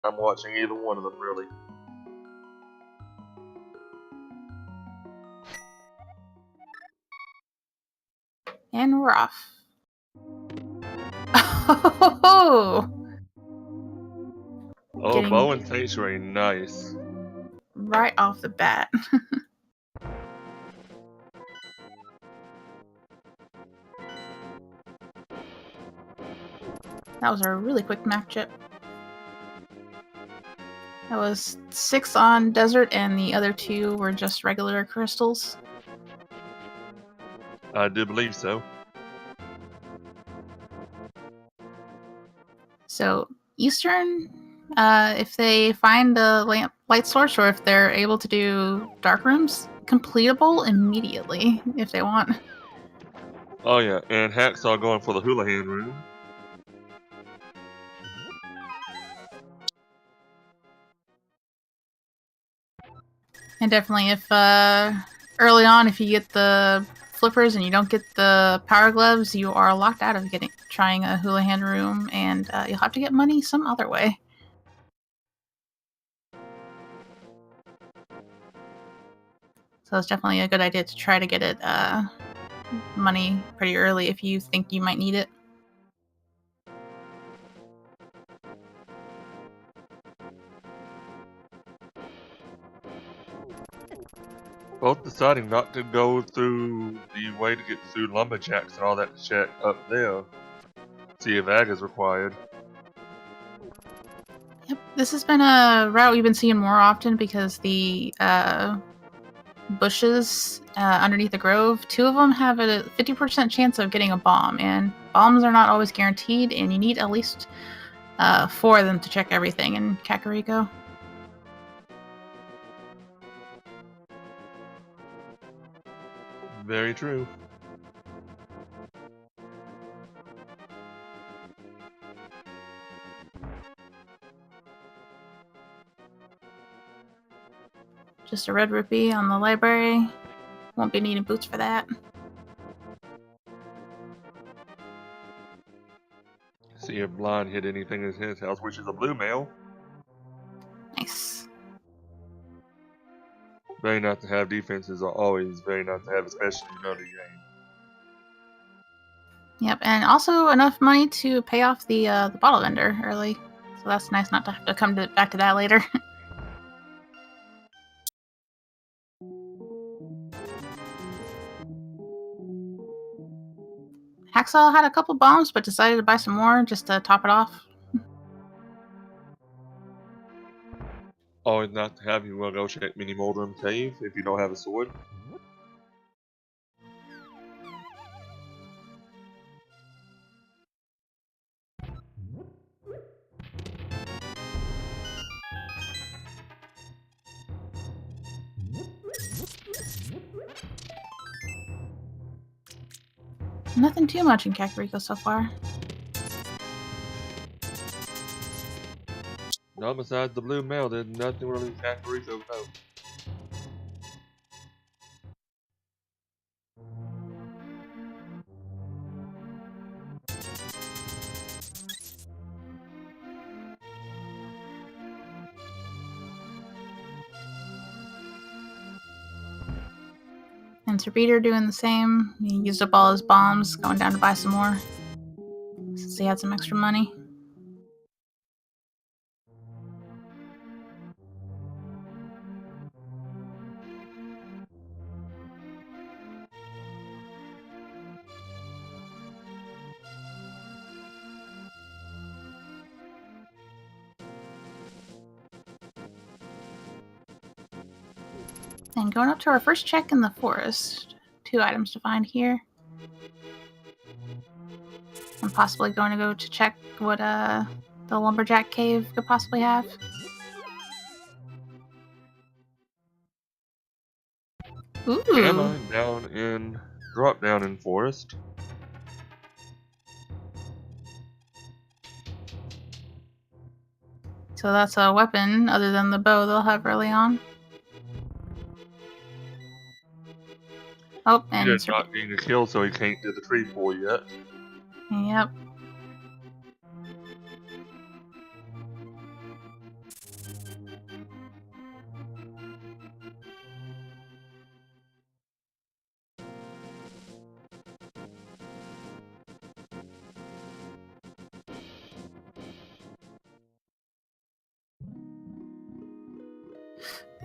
I'm watching either one of them, really. And we're off. Oh, Bow and Sanctuary, nice. Right off the bat. That was a really quick map chip. That was 6 on desert, and the other 2 were just regular crystals. I do believe so. So Eastern, if they find a light source, or if they're able to do dark rooms, completable immediately if they want. Oh yeah, and Hacksaww going for the Houlihan room. And definitely, if early on, if you get the flippers and you don't get the power gloves, you are locked out of trying a Houlihan room, and you'll have to get money some other way. So it's definitely a good idea to try to get it money pretty early if you think you might need it. Both deciding not to go through the way to get through lumberjacks and all that shit up there. See if ag is required. Yep, this has been a route we've been seeing more often because the bushes underneath the grove, 2 of them have a 50% chance of getting a bomb, and bombs are not always guaranteed, and you need at least 4 of them to check everything in Kakariko. Very true. Just a red rupee on the library. Won't be needing boots for that. See if Blind hit anything in his house, which is a blue mail. Nice. Very nice to have. Defenses are always very nice to have, especially in early game. Yep, and also enough money to pay off the bottle vendor early. So that's nice not to have to come back to that later. Hacksaww had a couple bombs, but decided to buy some more just to top it off. Always nice to have. You want to go check Mini Moldrum Cave if you don't have a sword. Nothing too much in Kakariko so far. No, besides the blue mail, there's nothing really in Kakariko, no. And SirBeater doing the same. He used up all his bombs, going down to buy some more since he had some extra money. And going up to our first check in the forest. 2 items to find here. I'm possibly going to go to check what the lumberjack cave could possibly have. Ooh. Gamma drop down in forest. So that's a weapon other than the bow they'll have early on. Oh, and He is not getting a kill, so he can't do the tree pull yet. Yep.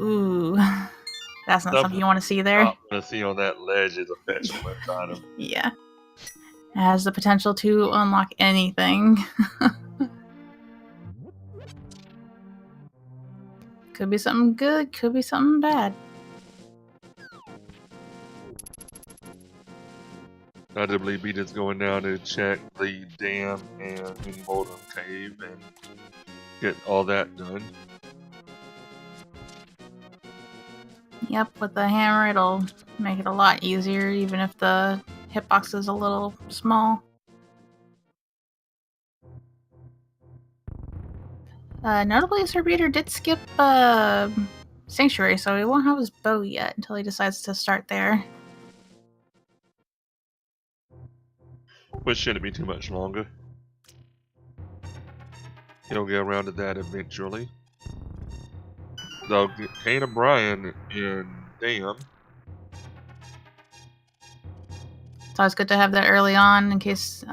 Ooh, that's not something you want to see there. I want to see on that ledge is a fetch quest item. Yeah. It has the potential to unlock anything. Could be something good, could be something bad. I do believe Beat is going down to check the dam and Mini Moldrum Cave and get all that done. Yep, with the hammer it'll make it a lot easier, even if the hitbox is a little small. Notably, SirBeater did skip Sanctuary, so he won't have his bow yet until he decides to start there. Which shouldn't be too much longer. He'll get around to that eventually. Though, Kane O'Brien in Dam. It's always good to have that early on in case,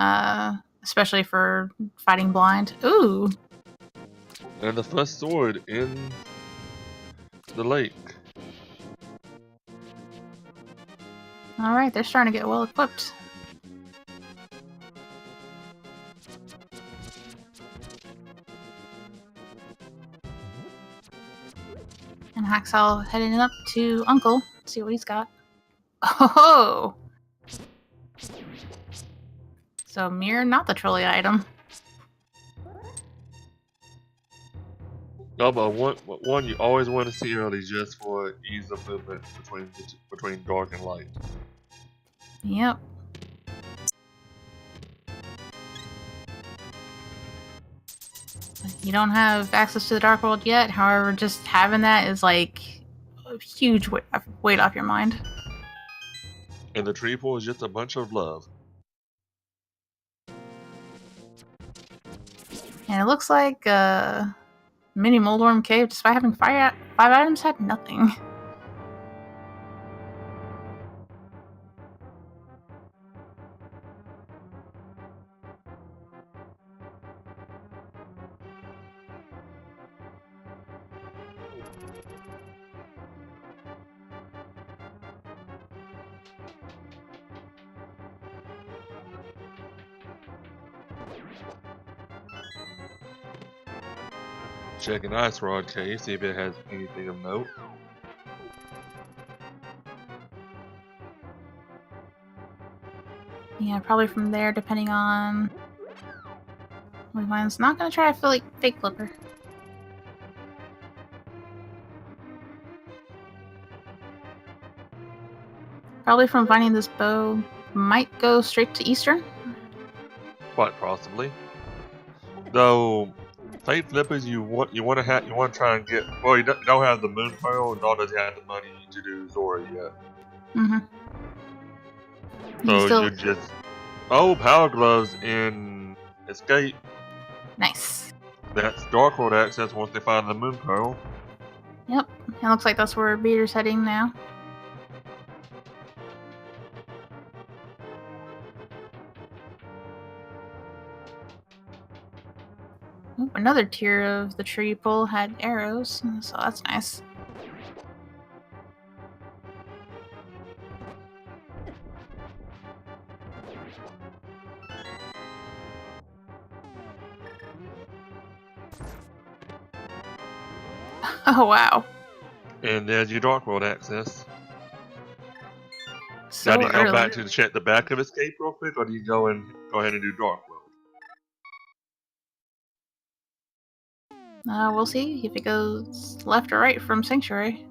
especially for fighting blind. Ooh! And the first sword in the lake. Alright, they're starting to get well equipped. And Hacksaww heading up to Uncle, see what he's got. Oh! So mirror, not the trolley item. No, but one you always want to see early just for ease of movement between dark and light. Yep. You don't have access to the Dark World yet, however, just having that is like a huge weight off your mind. And the tree pool is just a bunch of love. And it looks like Mini Moldworm Cave, despite having 5 items, had nothing. Check an ice rod case, see if it has anything of note. Yeah, probably from there, depending on what we find. It's not gonna try a fake flipper. Probably from finding this bow, might go straight to Eastern. Quite possibly. Though fake flippers, you want to try and get. Well, you don't have the moon pearl, nor does he have the money to do Zora yet. So you just power gloves in Escape. Nice. That's Dark World access once they find the moon pearl. Yep, it looks like that's where Beater's heading now. Ooh, another tier of the tree pole had arrows, so that's nice. Oh wow. And there's your Dark World access. So now do you go early. back to check the back of Escape real quick, or do you go ahead and do Dark World? We'll see if it goes left or right from Sanctuary.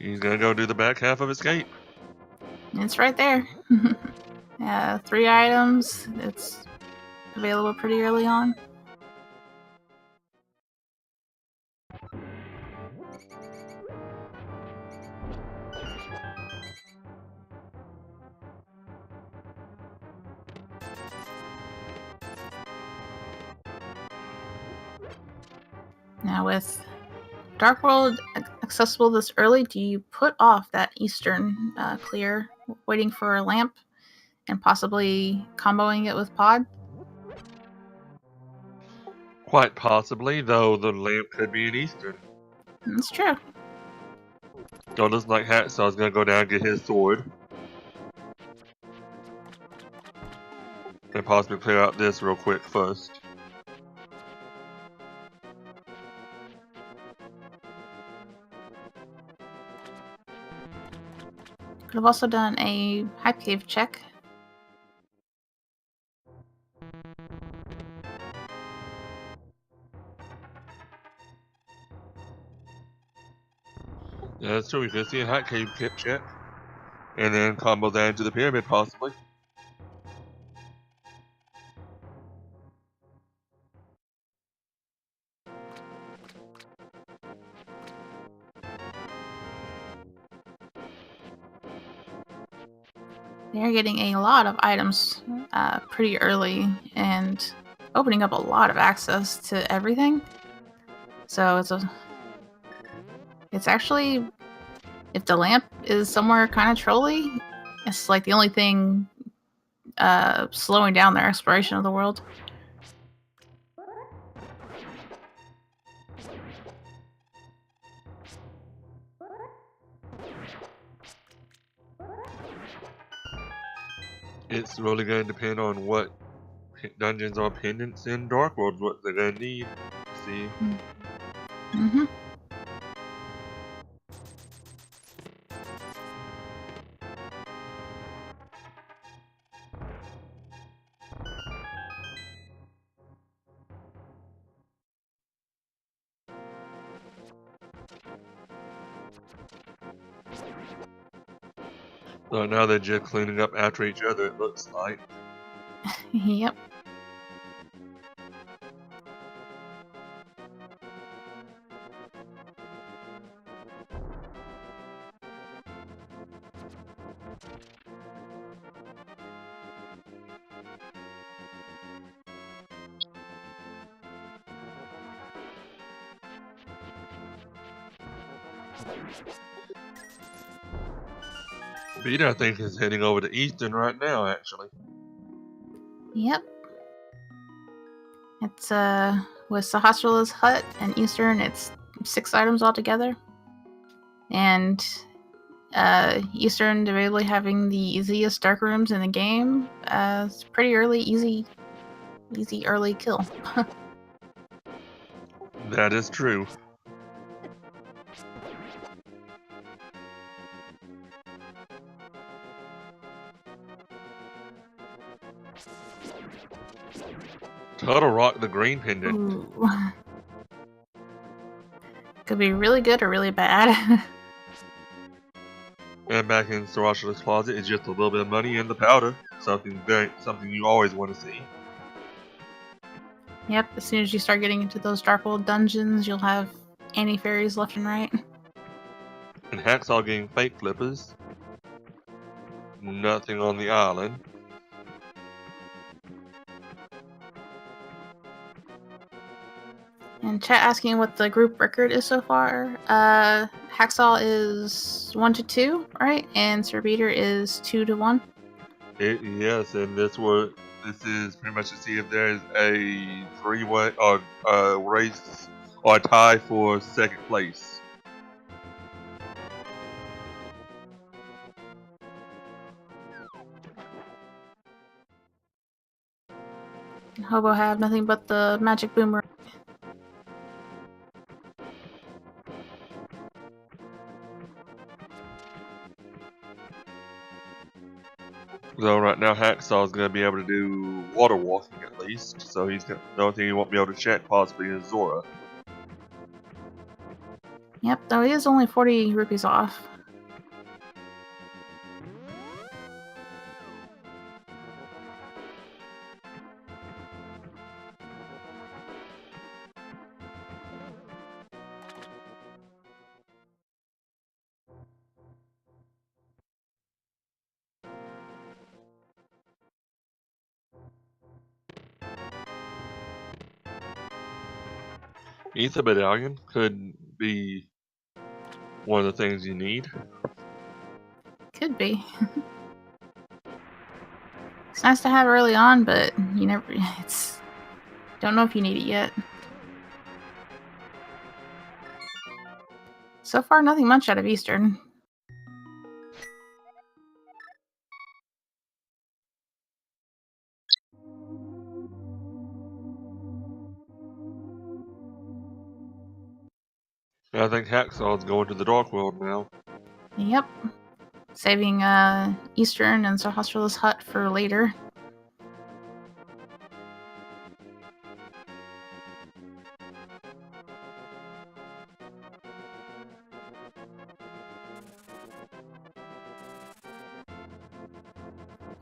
He's gonna go do the back half of Escape. It's right there. Yeah, 3 items. It's available pretty early on. Now with Dark World accessible this early, do you put off that Eastern clear, waiting for a lamp, and possibly comboing it with Pod? Quite possibly, though the lamp could be an Eastern. That's true. So it looks like Hacksaw's gonna go down and get his sword. And possibly clear out this real quick first. Could have also done a hype cave check. Yeah, that's true. We could see a hot cave kit check. And then combo that into the pyramid, possibly. They're getting a lot of items pretty early and opening up a lot of access to everything. So it's actually, if the lamp is somewhere kind of trolly, it's like the only thing slowing down their exploration of the world. It's really going to depend on what dungeons or pendants in Dark World, what they're going to need. See? Mm-hmm. So now they're just cleaning up after each other, it looks like. Yep. Beat, I think, is heading over to Eastern right now, actually. Yep. It's with Sahasrala's hut and Eastern, it's 6 items altogether. And Eastern debatably having the easiest dark rooms in the game. It's pretty early, easy early kill. That is true. Total rock the green pendant. Ooh. Could be really good or really bad. And back in Sarashala's closet is just a little bit of money and the powder. Something you always want to see. Yep, as soon as you start getting into those dark old dungeons, you'll have anti-fairies left and right. And Hacksaww getting fake flippers. Nothing on the island. And chat asking what the group record is so far. Hacksaww is 1-2, right? And SirBeater is 2-1. Yes, and this is pretty much to see if there's a three-way or race or a tie for second place. Hobo have nothing but the magic boomerang. So right now Hacksaww is going to be able to do water walking at least. So the only thing he won't be able to check possibly is Zora. Yep, though he is only 40 rupees off. Ether Medallion could be one of the things you need. Could be. It's nice to have early on, but you never. Don't know if you need it yet. So far, nothing much out of Eastern. I think Hacksaw's going to the Dark World now. Yep. Saving Eastern and Zoroastria's hut for later.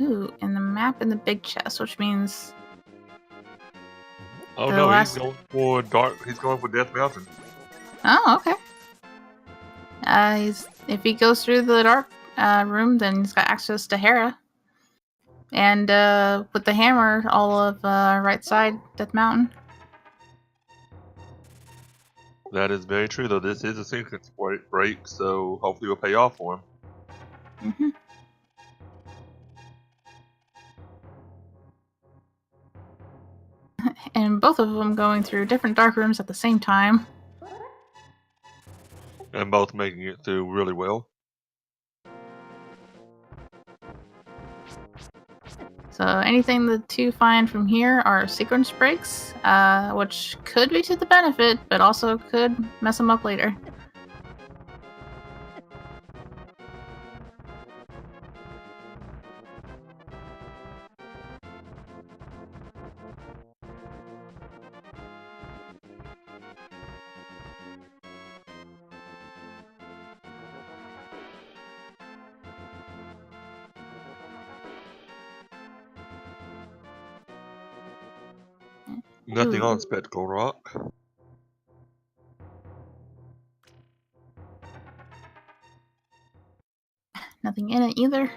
Ooh, and the map in the big chest, which means... Oh no, he's going for He's going for Death Mountain. Oh, okay. If he goes through the dark room, then he's got access to Hera. And with the hammer, all of right side Death Mountain. That is very true, though. This is a sequence break, so hopefully it will pay off for him. Mm-hmm. And both of them going through different dark rooms at the same time. And both making it through really well. So anything the two find from here are sequence breaks, which could be to the benefit, but also could mess them up later. Nothing Ooh. on Spectacle Rock. Nothing in it either.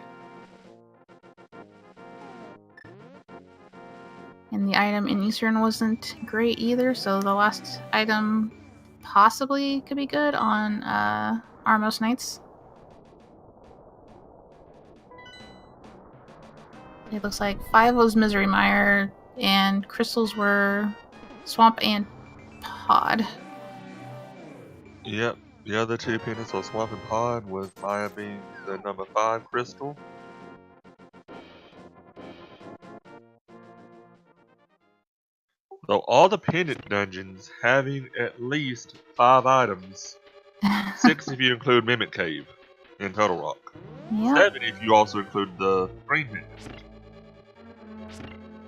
And the item in Eastern wasn't great either, so the last item possibly could be good on Armos Knights. It looks like 5 was Misery Mire, and crystals were Swamp and Pod. Yep, the other two pennies are Swamp and Pod, with Maya being the number 5 crystal. So all the pendant dungeons having at least 5 items. 6 if you include Mimic Cave in Turtle Rock. Yep. 7 if you also include the green pendant.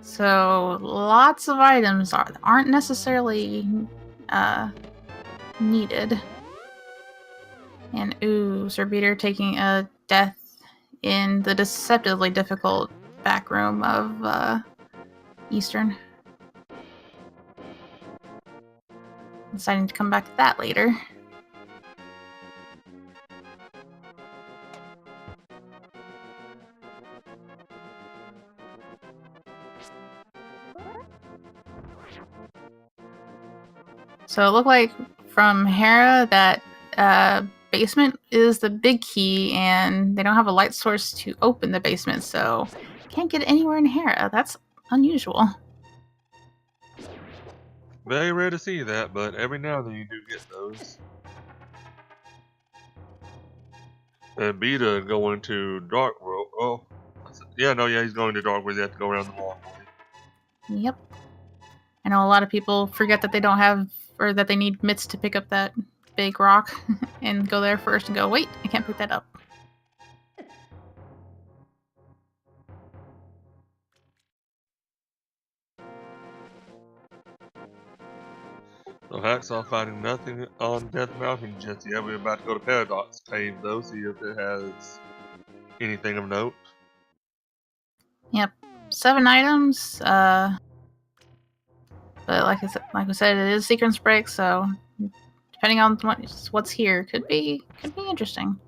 So lots of items aren't necessarily needed. And ooh, SirBeater taking a death in the deceptively difficult back room of Eastern. Deciding to come back to that later. So it looked like from Hera that basement is the big key, and they don't have a light source to open the basement, so can't get anywhere in Hera. That's unusual. Very rare to see that, but every now and then you do get those. And Beta going to Dark World. Oh, yeah, he's going to Dark World. You have to go around the wall. Yep. I know a lot of people forget that they don't have, or that they need mitts to pick up that big rock and go there first and go, wait, I can't pick that up. So Hacksaww finding nothing on Death Mountain just yet. We're about to go to Paradox Cave though, see if it has anything of note. Yep. 7 items, but like we said, it is sequence break, so depending on what's here, could be interesting.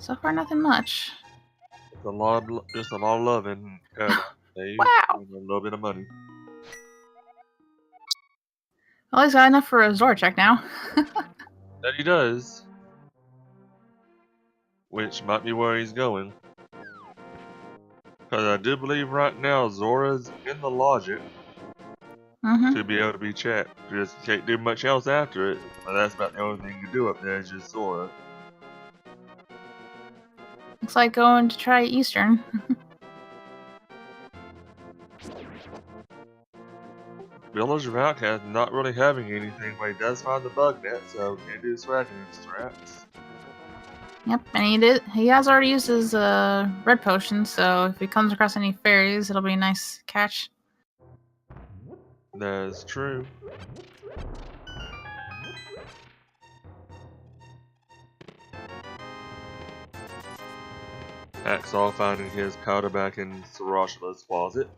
So far, nothing much. It's a lot, just a lot of love in paradise. Dave. Wow. And a little bit of money. Well, he's got enough for a Zora check now. That he does. Which might be where he's going. Because I do believe right now Zora's in the logic to be able to be checked. Just can't do much else after it. But that's about the only thing you can do up there is just Zora. Looks like going to try Eastern. Village of Outcast not really having anything, but he does find the bug net, so can't do swagging straps. Yep, and he has already used his red potion, so if he comes across any fairies, it'll be a nice catch. That is true. Hacksaww finding his powder back in Sarashala's closet.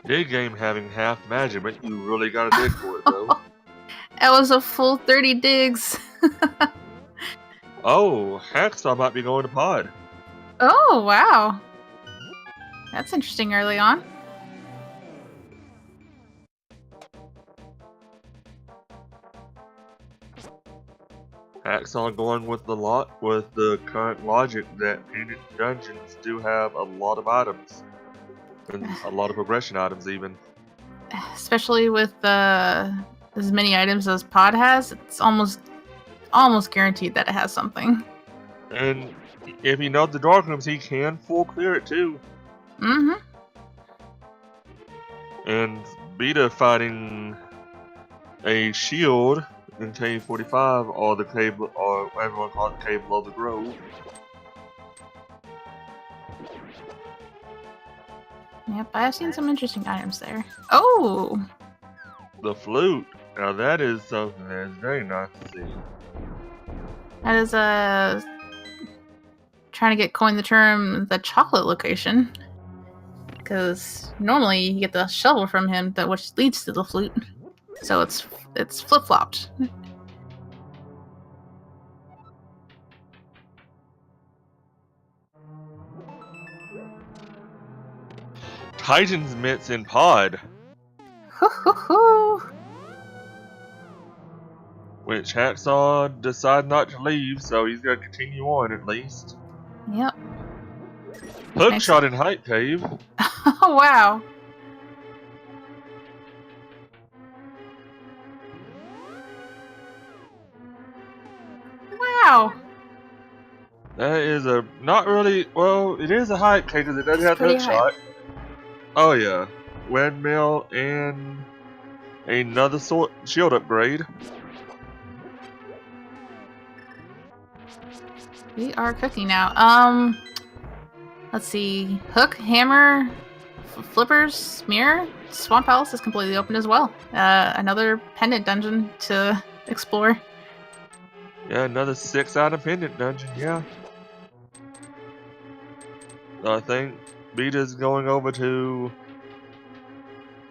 Dig game having half magic, but you really gotta dig for it though. That was a full 30 digs. Oh, Hacksaww might be going to pod. Oh, wow. That's interesting early on. Hacksaww going with the current logic that painted dungeons do have a lot of items. And a lot of progression items even. Especially with as many items as pod has, it's almost guaranteed that it has something. And if he knows the dark rooms, he can full clear it too. Mm-hmm. And Beta fighting a shield in Cave 45, or the cave, or everyone calls it Cave Below the Grove. Yep, I have seen some interesting items there. Oh! The flute. Now that is something that is very nice to see. That is trying to coin the term the chocolate location. Because normally you get the shovel from him, which leads to the flute. So it's flip-flopped. Titan's mitts in pod. Which Hacksaww decided not to leave, so he's got to continue on at least. Yep. Hookshot in Hype Cave. Oh, wow. Wow. That is a, not really, well, it is a Hype Cave because it does have Hookshot. Oh yeah. Windmill and another shield upgrade. We are cooking now. Let's see. Hook, hammer, flippers, mirror. Swamp Palace is completely open as well. Another pendant dungeon to explore. Yeah, another 6-item pendant dungeon, yeah. I think Beta's going over to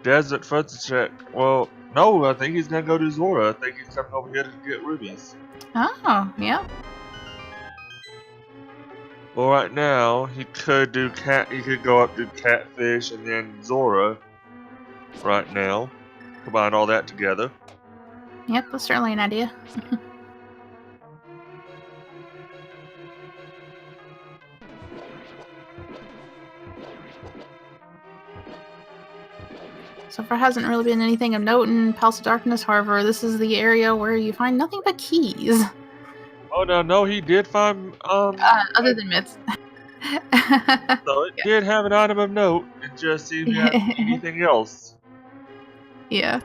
Desert first to check. Well, no, I think he's gonna go to Zora. I think he's coming over here to get rubies. Oh, yeah. Well, right now he could do he could go up to Catfish and then Zora. Right now, combine all that together. Yep, that's certainly an idea. So far hasn't really been anything of note in Palace of Darkness, however, this is the area where you find nothing but keys. Oh no, he did find other than mitts. So it did have an item of note, it just seems to have anything else. Yeah.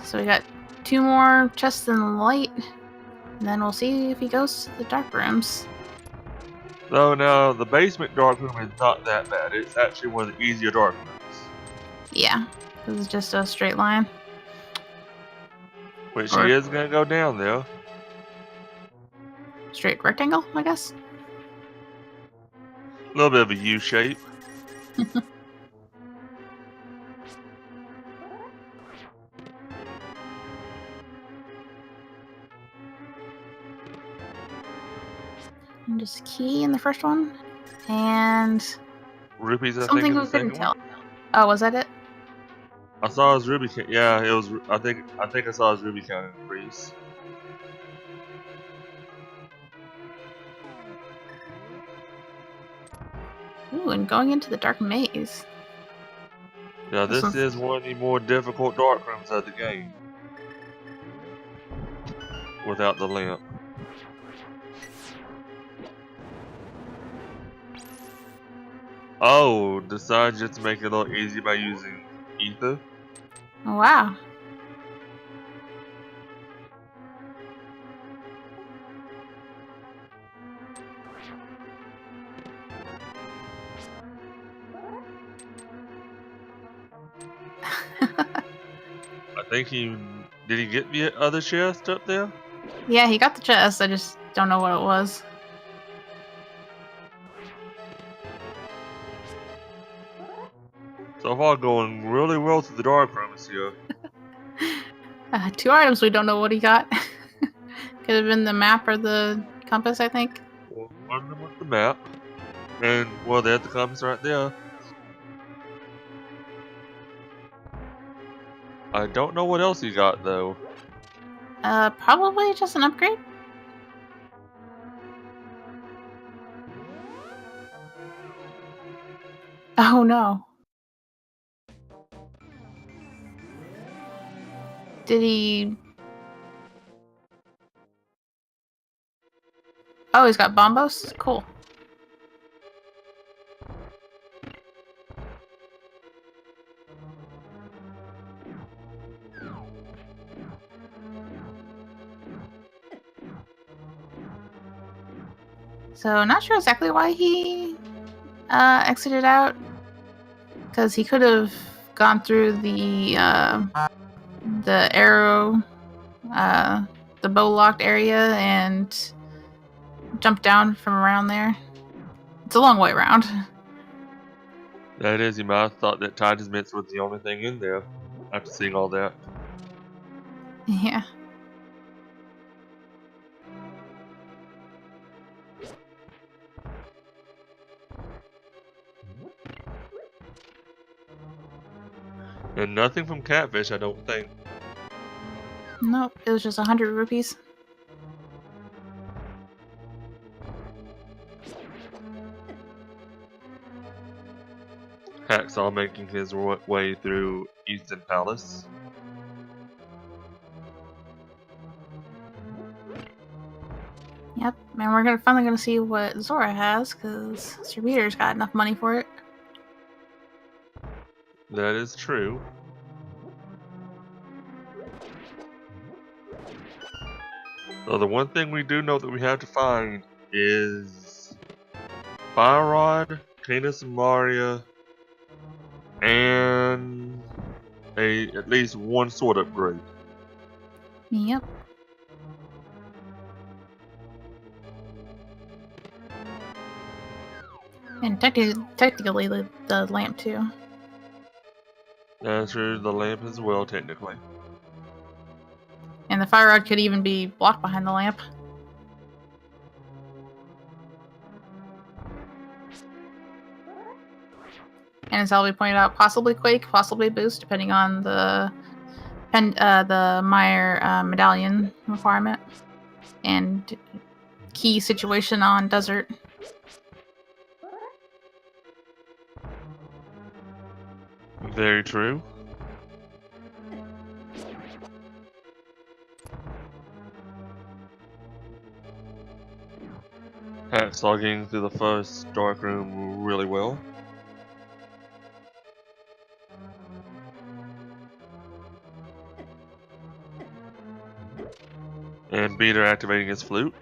So we got 2 more chests in the light, and then we'll see if he goes to the dark rooms. So now, the basement dark room is not that bad. It's actually one of the easier dark rooms. Yeah, this is just a straight line. Which he is going to go down there. Straight rectangle, I guess? A little bit of a U shape. And just a key in the first one. And Rupees, I think, something in we the couldn't second tell. one. Oh, was that it? I saw his ruby count. Yeah, it was. I think I saw his ruby count increase. Ooh, and going into the dark maze. Yeah, this is one of the more difficult dark rooms of the game. Without the lamp. Oh, decided just to make it a little easier by using ether. Oh, wow. I think did he get the other chest up there? Yeah, he got the chest. I just don't know what it was. So far, going really well through the dark rooms here. 2 items we don't know what he got. Could have been the map or the compass, I think. Well, one of them with the map. And, well, there's the compass right there. I don't know what else he got, though. Probably just an upgrade. Oh no. Did he... Oh, he's got bombos? Cool. So, not sure exactly why he exited out. Because he could have gone through the arrow, the bow locked area and jumped down from around there. It's a long way around. That is, you might have thought that Titan's Mints was the only thing in there. After seeing all that. Yeah. And nothing from Catfish, I don't think. Nope, it was just 100 rupees. Hacksaww making his way through Easton Palace. Yep, and we're finally gonna see what Zora has, because SirBeater's got enough money for it. That is true. So the one thing we do know that we have to find is Fire Rod, Canis and Maria, and at least one sword upgrade. Yep. And technically the lamp too. That's true, the lamp as well, technically. And the fire rod could even be blocked behind the lamp. And as Elby pointed out, possibly Quake, possibly Boost, depending on the Meyer medallion requirement and key situation on Desert. Very true. Hacksaww getting through the first dark room really well. And Beater activating his flute.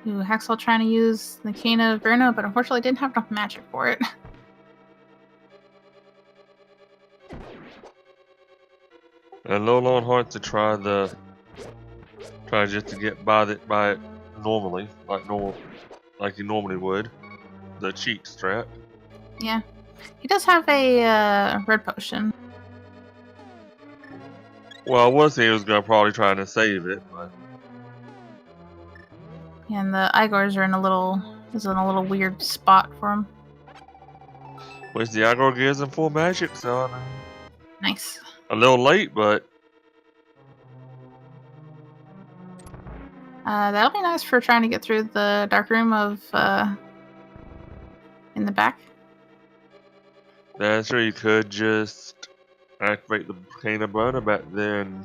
Ooh, Hacksaww trying to use the Cane of Verno, but unfortunately didn't have enough magic for it. And low on heart to try just to get by it normally, like you normally would. The cheat strat. Yeah. He does have a red potion. Well, I was thinking he was gonna probably try to save it, but And the Igors are in a little weird spot for him. which the Igor gives him full magic, so I mean, Nice. a little late, but that'll be nice for trying to get through the dark room of in the back. that's sure you could just activate the Cane of Burner back then.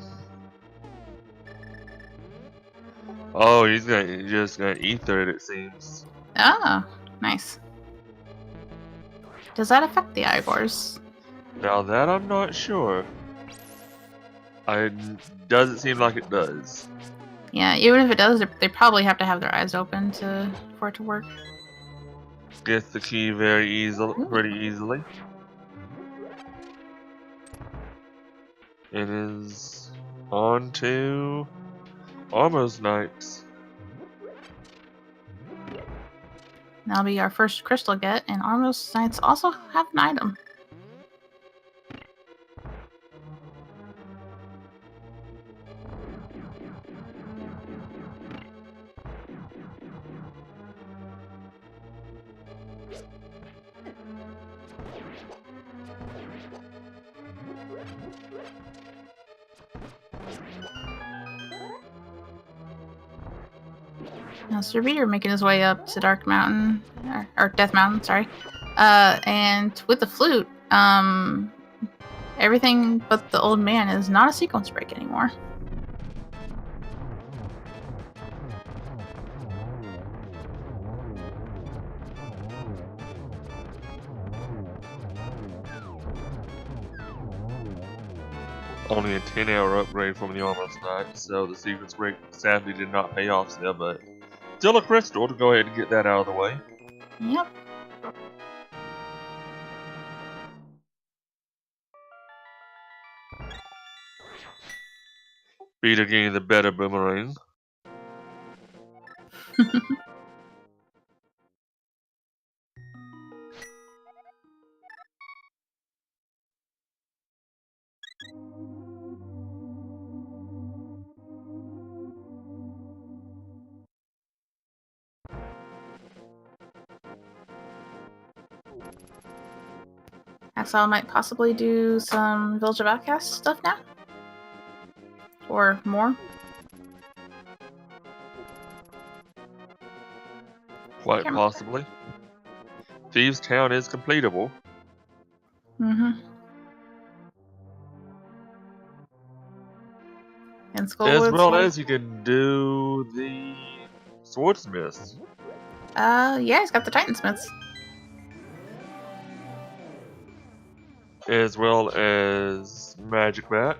Oh, he's just gonna ether it seems. Oh, nice. Does that affect the Igors? Now that I'm not sure. Doesn't seem like it does. Yeah, even if it does, they probably have to have their eyes open for it to work. Gets the key pretty easily. It is on to Almost Knights. That'll be our first crystal get, and Almost Knights also have an item. Now, SirBeater making his way up to Dark Mountain, or Death Mountain, sorry. And with the flute, everything but the old man is not a sequence break anymore. Only a 10-hour upgrade from the Almost Knight, so the sequence break sadly did not pay off there, but still a crystal to go ahead and get that out of the way. Yep. Beater getting the better boomerang. Hacksaww might possibly do some Village of Outcasts stuff now. Or more. Quite possibly. Thieves' Town is completable. Mm-hmm. And As well as you can do the Swordsmiths. Yeah, he's got the Titansmiths. As well as Magic Bat.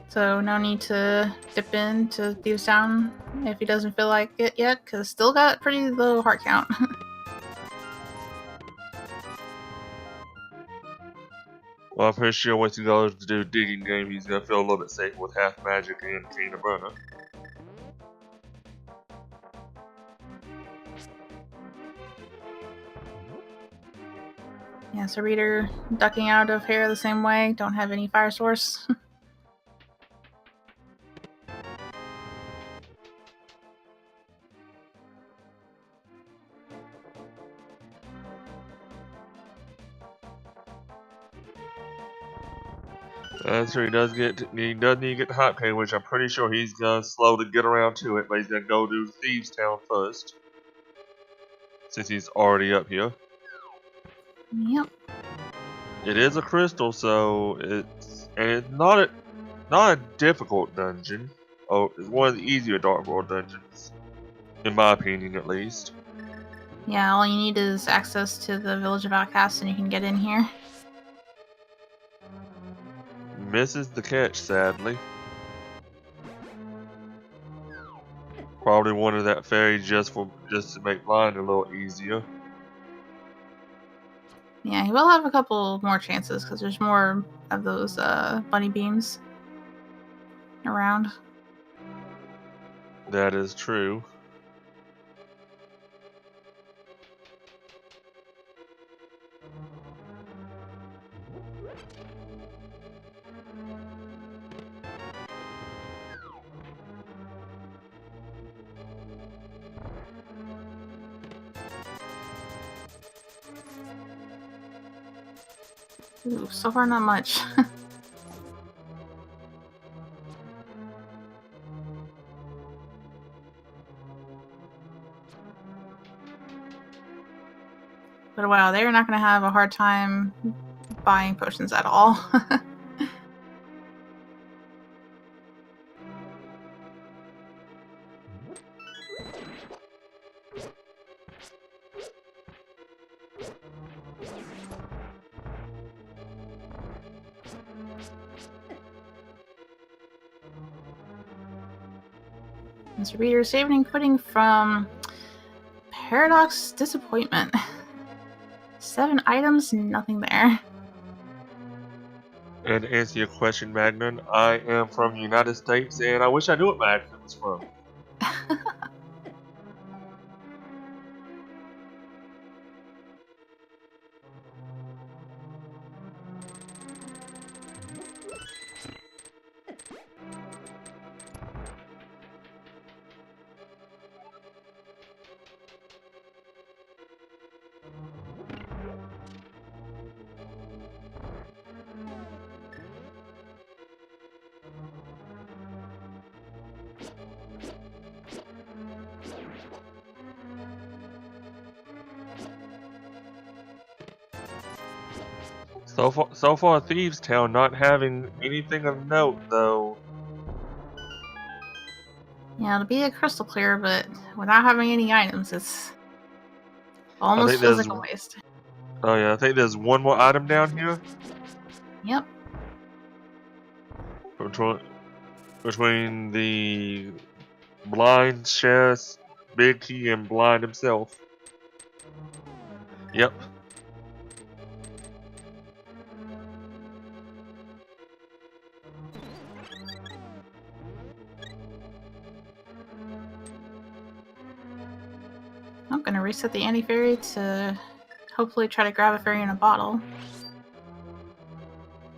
So no need to dip into Thieves' Town if he doesn't feel like it yet, because still got pretty low heart count. Well, I'm pretty sure once he goes to do Digging Game, he's gonna feel a little bit safer with half magic and Cane of Burner. Yeah, SirBeater ducking out of here the same way. Don't have any fire source. So he does need to get the Hot Cane, which I'm pretty sure he's gonna slowly get around to it, but he's gonna go do Thieves' Town first. Since he's already up here. Yep. It is a crystal, so it's not a difficult dungeon. it's one of the easier Dark World dungeons, in my opinion, at least. Yeah, all you need is access to the Village of Outcasts, and you can get in here. Misses the catch, sadly. Probably wanted that fairy just to make blind a little easier. Yeah, he will have a couple more chances because there's more of those bunny beams around. That is true. Ooh, so far not much. But wow, they're not going to have a hard time buying potions at all. Mr. Reader, saving and quitting from Paradox Disappointment. 7 items, nothing there. And to answer your question, Magnan, I am from the United States, and I wish I knew what Magnan was from. So far, Thieves Town not having anything of note, though. Yeah, it'll be a crystal clear, but without having any items, it's almost feels like a waste. Oh yeah, I think there's one more item down here. Yep. Between the blind chest, Big Key, and blind himself. Yep. I'm gonna reset the anti-fairy to hopefully try to grab a fairy in a bottle.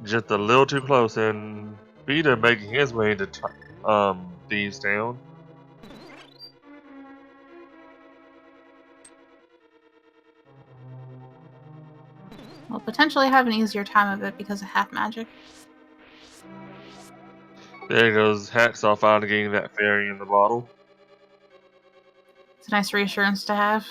Just a little too close, and Peter making his way into Thieves Town. We'll potentially have an easier time of it because of half magic. There goes Hacksaww finally getting that fairy in the bottle. It's a nice reassurance to have.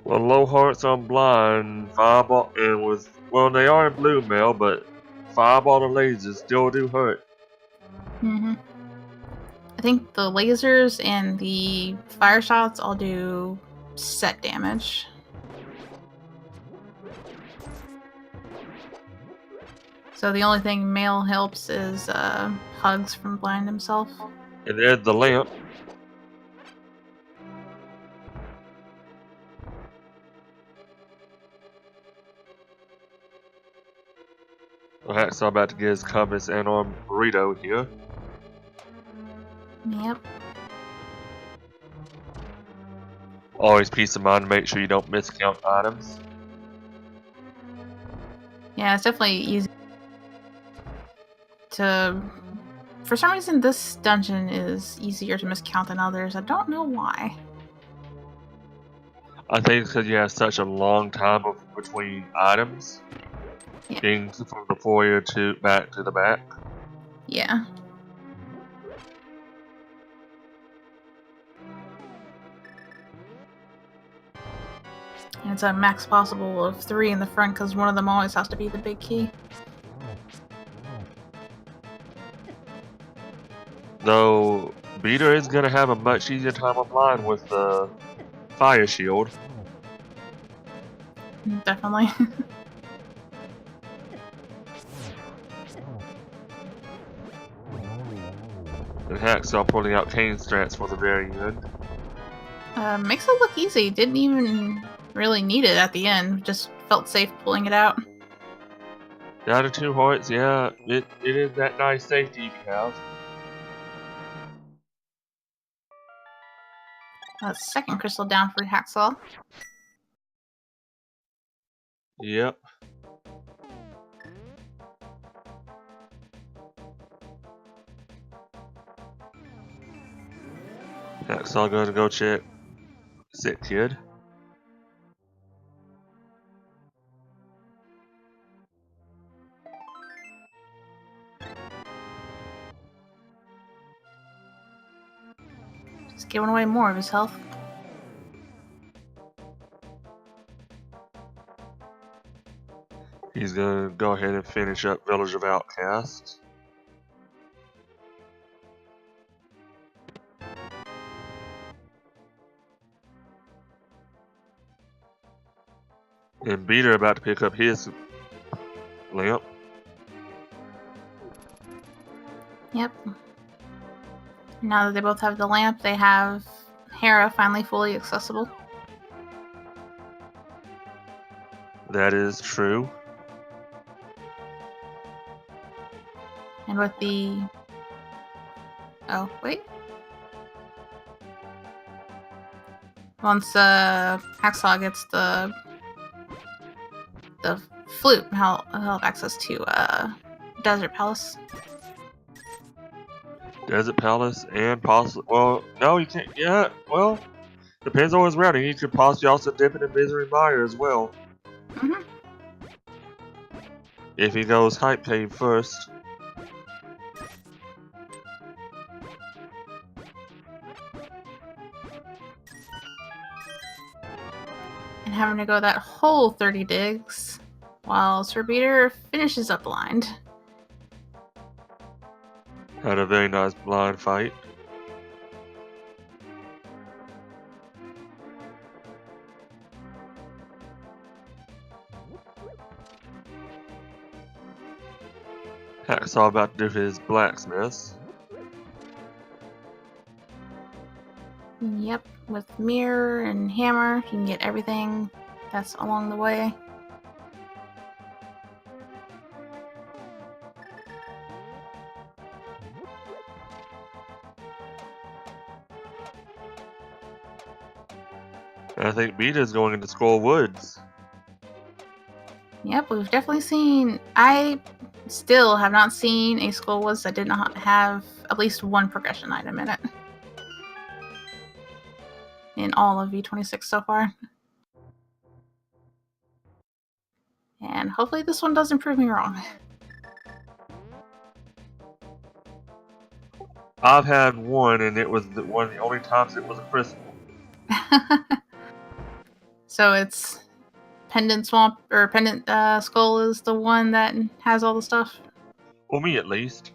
Well, low hearts on blind, fireball, and they are in blue mail, but fireball and lasers still do hurt. Mm-hmm. I think the lasers and the fire shots all do set damage. So the only thing mail helps is hugs from blind himself. And there's the lamp. Hacksaw about to get his compass and on burrito here. Yep. Always peace of mind to make sure you don't miscount items. Yeah, it's definitely easy to... For some reason, this dungeon is easier to miscount than others. I don't know why. I think because you have such a long time between items. Yeah. Getting from the foyer back to the back. Yeah. And it's a max possible of 3 in the front because one of them always has to be the big key. Though Beater is going to have a much easier time online with the fire shield. Definitely. And Hacksaww pulling out Cane strats for the very end. Makes it look easy. Didn't even really need it at the end. Just felt safe pulling it out. Down to 2 hearts, yeah, it is that nice safety you can have. Second crystal down for Hacksaww. Yep. Hacksaww gonna go check Sick Kid. Just giving away more of his health. He's gonna go ahead and finish up Village of Outcasts. And Beater about to pick up his lamp. Yep. Now that they both have the lamp, they have Hera finally fully accessible. That is true. And with the... Oh, wait. Once Hacksaww gets the flute, he'll have access to Desert Palace. Desert Palace and possibly... Well, no, you can't... Yeah, well... Depends on his routing. He could possibly also dip into Misery Mire as well. Mm-hmm. If he goes Hype Cave first. And having to go that whole 30 digs while SirBeater finishes up blind. Had a very nice blind fight. Hacksaww about to do his blacksmith. Yep, with mirror and hammer, you can get everything that's along the way. I think Beater's going into Skull Woods. Yep, we've definitely seen... I still have not seen a Skull Woods that did not have at least one progression item in it. In all of V26 so far. And hopefully this one doesn't prove me wrong. I've had one, and it was one of the only times it was a crystal. So it's Pendant Swamp, or Pendant Skull is the one that has all the stuff? Well, me at least.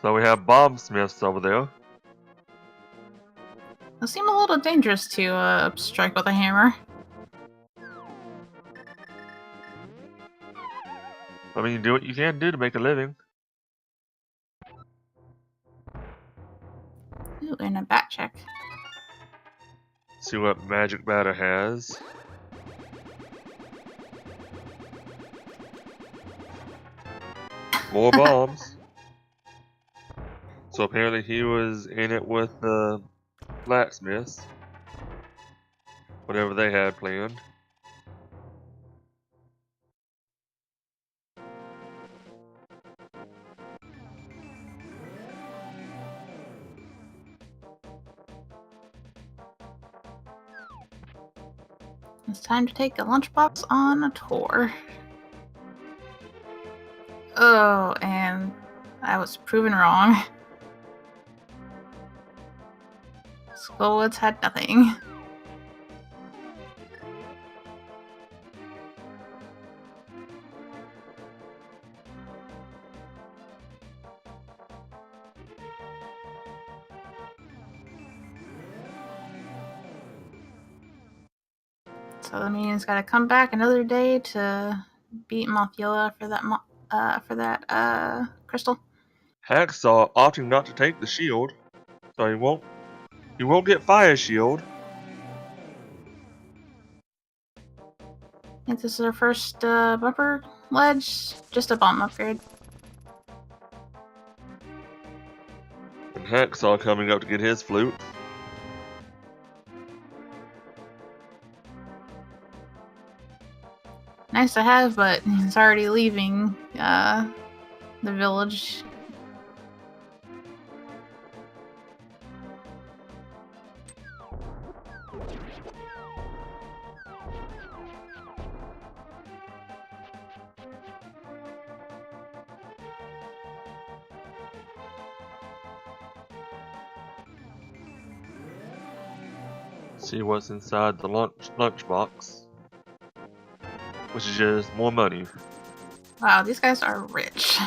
So we have bomb smiths over there. Those seem a little dangerous to strike with a hammer. I mean, you do what you can do to make a living. Ooh, and a bat check. See what Magic Batter has. More bombs. So apparently he was in it with the blacksmiths. Whatever they had planned. It's time to take a lunchbox on a tour. Oh, and I was proven wrong. Bullwoods had nothing. So the minion's got to come back another day to beat Mothula for that crystal. Hacksaww opting not to take the shield, so he won't get fire shield. I think this is our first bumper ledge, just a bomb upgrade. And Hacksaww coming up to get his flute. Nice to have, but he's already leaving the village. See what's inside the lunchbox, which is just more money. Wow, these guys are rich.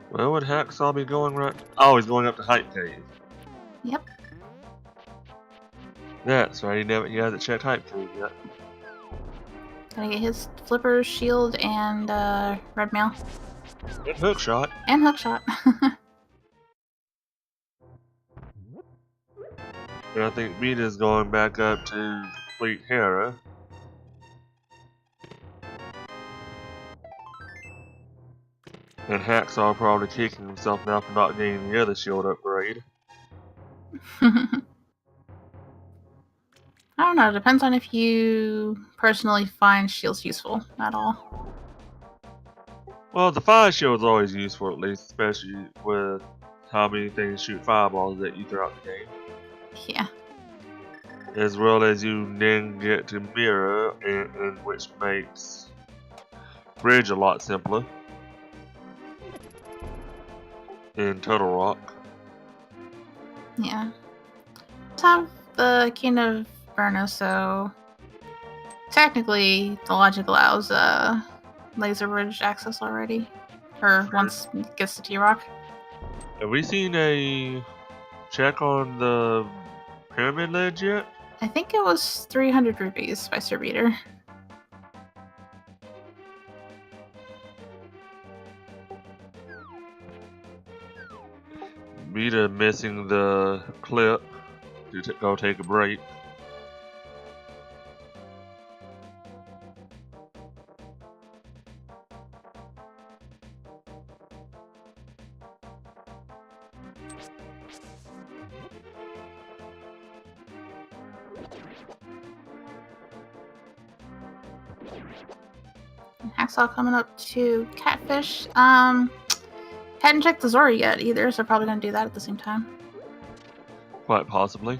Where would Hacksaww be going right? Oh, he's going up to Hype Cave. Yep. That's right, he hasn't checked Hype Cave yet. Gonna get his flippers, shield, and red mail. And hookshot. And hookshot. And I think Vita's going back up to Fleet Hera. And Hacksaww probably kicking himself now for not getting the other shield upgrade. I don't know, it depends on if you personally find shields useful at all. Well, the fire shield's always useful, at least, especially with how many things shoot fireballs at you throughout the game. Yeah. As well as you then get to mirror, and which makes bridge a lot simpler in Turtle Rock. Yeah. Let's have the King of Burna, so technically the logic allows laser bridge access already. Or once it gets to T-Rock. Have we seen a check on the pyramid ledge yet? I think it was 300 rupees by SirBeater. Vita missing the clip to go take a break. Hacksaww coming up to Catfish. Hadn't checked the Zora yet either, so probably gonna do that at the same time. Quite possibly.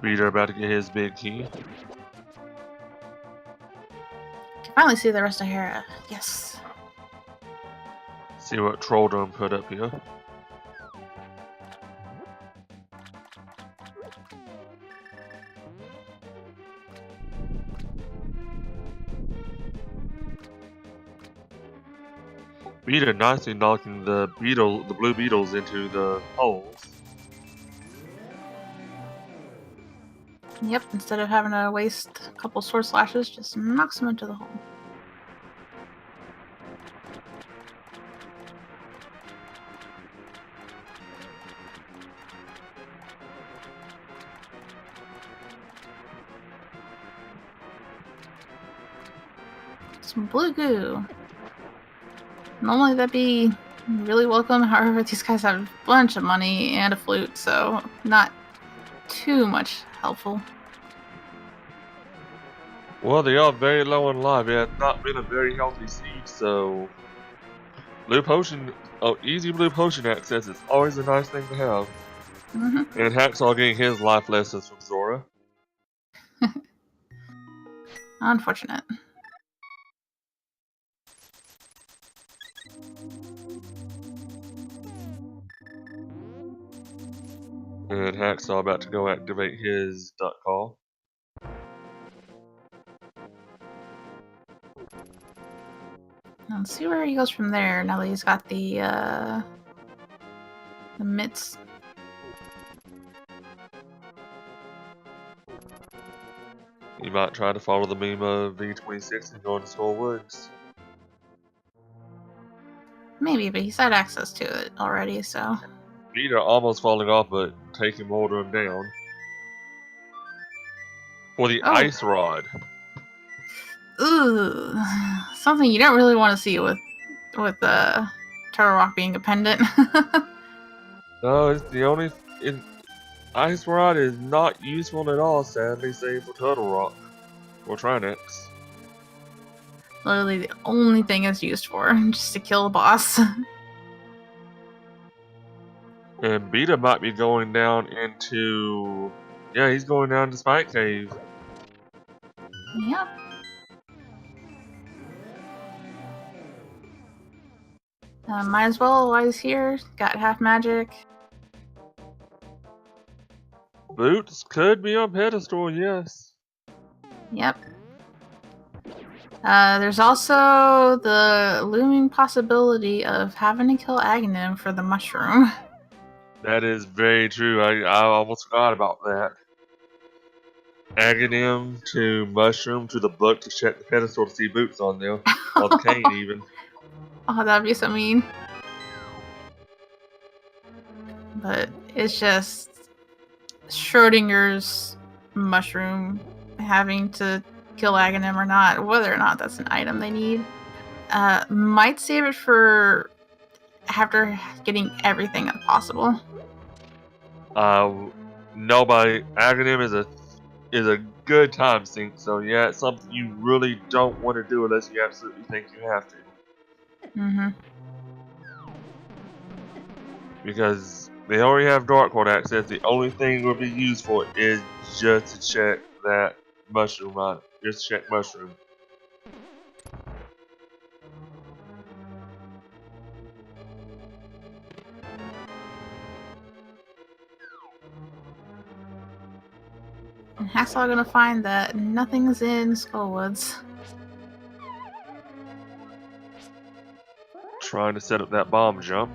Vita about to get his big key. Can finally see the rest of Hera. Yes. See what Trolldom put up here. Vita nicely knocking the blue beetles into the holes. Yep, instead of having to waste a couple sword slashes, just knocks them into the hole. Some blue goo. Normally that'd be really welcome, however these guys have a bunch of money and a flute, so not too much helpful. Well, they are very low in life. It has not been a very healthy siege, so Blue potion, easy blue potion access is always a nice thing to have. And Hacksaww getting his life lessons from Zora. Unfortunate. And Hacksaww about to go activate his duck call. Let's see where he goes from there now that he's got the mitts. You might try to follow the meme of V26 and go into Skull Woods. Maybe, but he's had access to it already, so. Feet are almost falling off, but take him, hold him down. For the ice rod. Ooh, something you don't really want to see with Turtle Rock being a pendant. No, it's the only. Ice rod is not useful at all, sadly, save for Turtle Rock or Trinex. Literally the only thing it's used for, just to kill a boss. And Beta might be going down into. Yeah, he's going down to Spike Cave. Yep. Might as well while he's here. Got half magic. Boots could be on pedestal, yes. Yep. There's also the looming possibility of having to kill Aghanim for the mushroom. That is very true. I almost forgot about that. Aghanim to mushroom to the book to check the pedestal to see boots on there. Or the cane even. Oh, that'd be so mean. But it's just Schrodinger's mushroom having to kill Aghanim or not, whether or not that's an item they need. Might save it for after getting everything possible. Nobody. Aghanim is a good time sink, so yeah, it's something you really don't want to do unless you absolutely think you have to. Because they already have Darkhold access, the only thing will be used for is just to check that mushroom on. Just check mushroom. And Hacksaww gonna find that nothing's in Skullwoods. Trying to set up that bomb jump.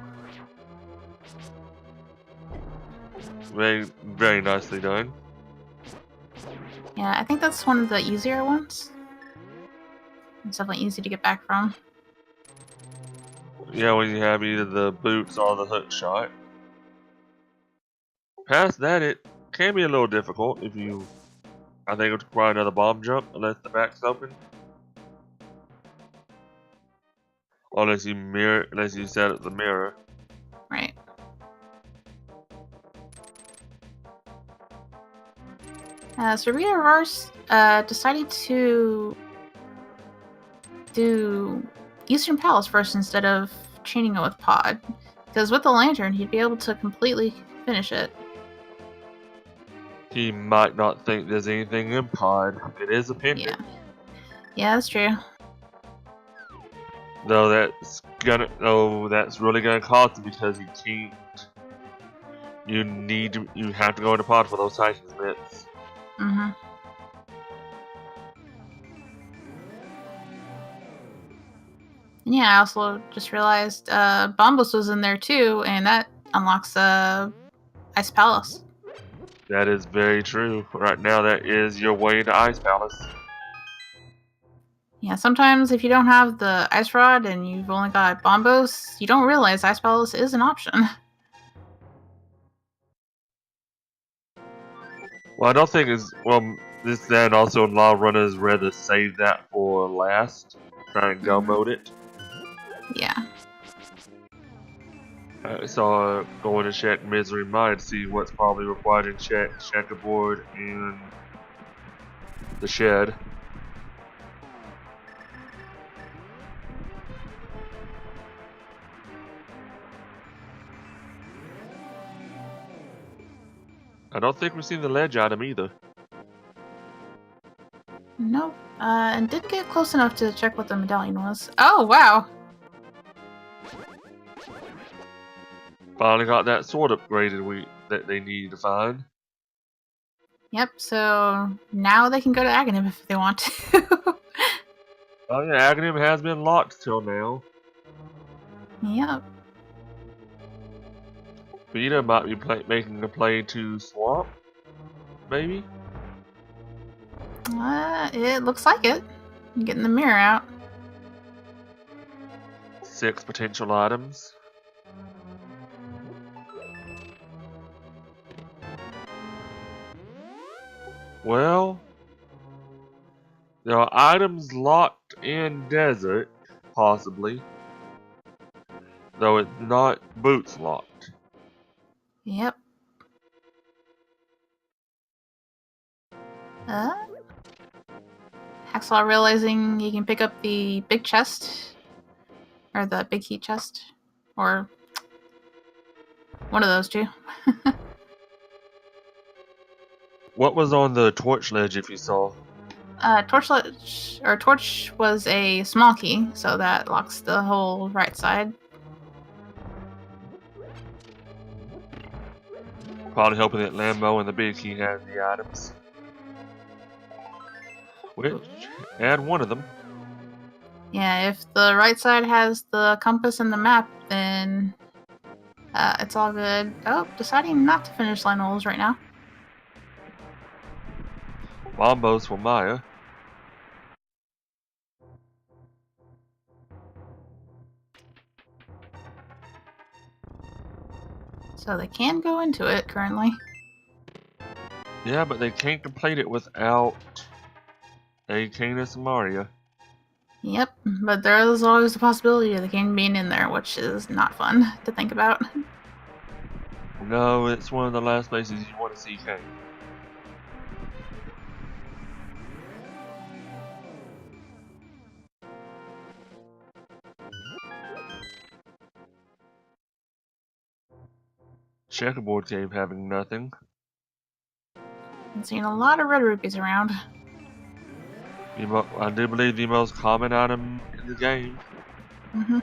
Very, very nicely done. Yeah, I think that's one of the easier ones. It's definitely easy to get back from. Yeah, when you have either the boots or the hook shot. Past that, it can be a little difficult if you. I think it would require another bomb jump unless the back's open. Or unless you set up the mirror. Right. SirBeaterOfArse decided to do Eastern Palace first instead of chaining it with Pod. Because with the lantern, he'd be able to completely finish it. He might not think there's anything in Pod. It is a pendant. Yeah. Yeah, that's true. Though that's really gonna cost him because he can't. You have to go into Pod for those Titans bits. And yeah, I also just realized Bombos was in there too, and that unlocks Ice Palace. That is very true. Right now, that is your way to Ice Palace. Yeah, sometimes if you don't have the Ice Rod and you've only got Bombos, you don't realize Ice Palace is an option. Well, I don't think it's... Well, this and also a lot of runners rather save that for last. Try and go mode it. Yeah. So going to check Misery Mind, see what's probably required in checkerboard and the shed. I don't think we've seen the ledge item either. Nope. And didn't get close enough to check what the medallion was. Oh, wow! Finally got that sword upgraded that they needed to find. Yep, so now they can go to Aghanim if they want to. Oh yeah, Aghanim has been locked till now. Yep. Vita might be making a play to Swamp, maybe? It looks like it. I'm getting the mirror out. 6 potential items. Well, there are items locked in Desert, possibly. Though it's not boots locked. Yep. Hacksaww realizing you can pick up the big chest. Or the big heat chest. Or one of those two. What was on the torch ledge if you saw? Torch was a small key, so that locks the whole right side. Probably hoping that Lambo and the big key had the items. Which, add one of them. Yeah, if the right side has the compass and the map, then it's all good. Oh, deciding not to finish line rolls right now. Bombos for Maya. So they can go into it currently. Yeah, but they can't complete it without a Canis and Maria. Yep, but there is always the possibility of the game being in there, which is not fun to think about. No, it's one of the last places you want to see Kane. Checkerboard game having nothing. I'm seeing a lot of red rupees around. I do believe the most common item in the game. Mm-hmm.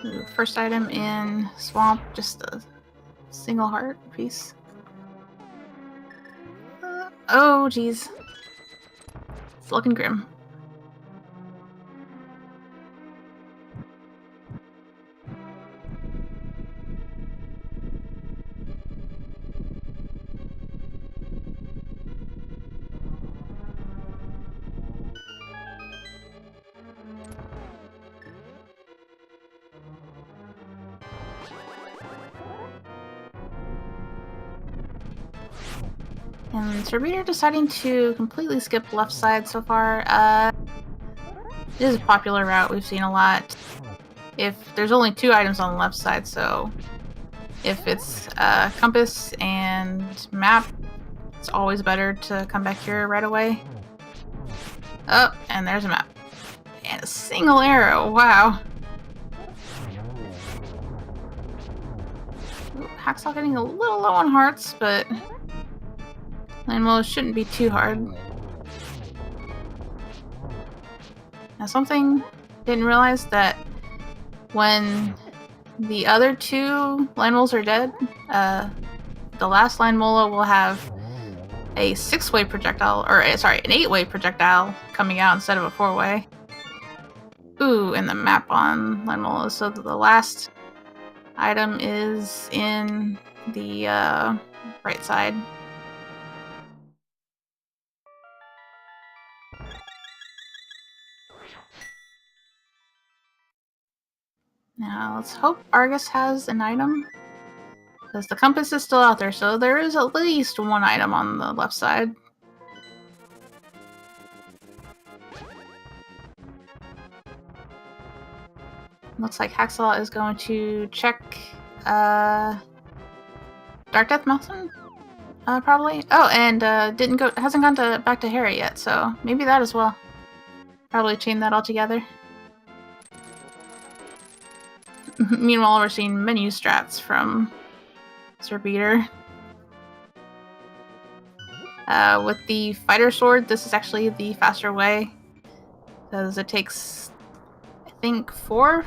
Ooh, first item in Swamp, just a single heart piece. Oh, geez. It's looking grim. And SirBeater deciding to completely skip left side so far. This is a popular route we've seen a lot. If there's only 2 items on the left side, so if it's compass and map, it's always better to come back here right away. Oh, and there's a map. And a single arrow, wow. Ooh, Hacksaww getting a little low on hearts, but Landmo shouldn't be too hard. Now something, didn't realize that when the other 2 line moles are dead, the last line mola will have a 6-way projectile, or sorry, an 8-way projectile coming out instead of a 4-way. Ooh, and the map on line mola, so the last item is in the right side. Now, let's hope Argus has an item. Because the compass is still out there, so there is at least one item on the left side. Looks like Hacksaww is going to check Dark Death Mountain, probably. Oh, and hasn't gone back to Harry yet, so maybe that as well. Probably chain that all together. Meanwhile, we're seeing menu strats from SirBeater. With the fighter sword, this is actually the faster way, because it takes, I think, four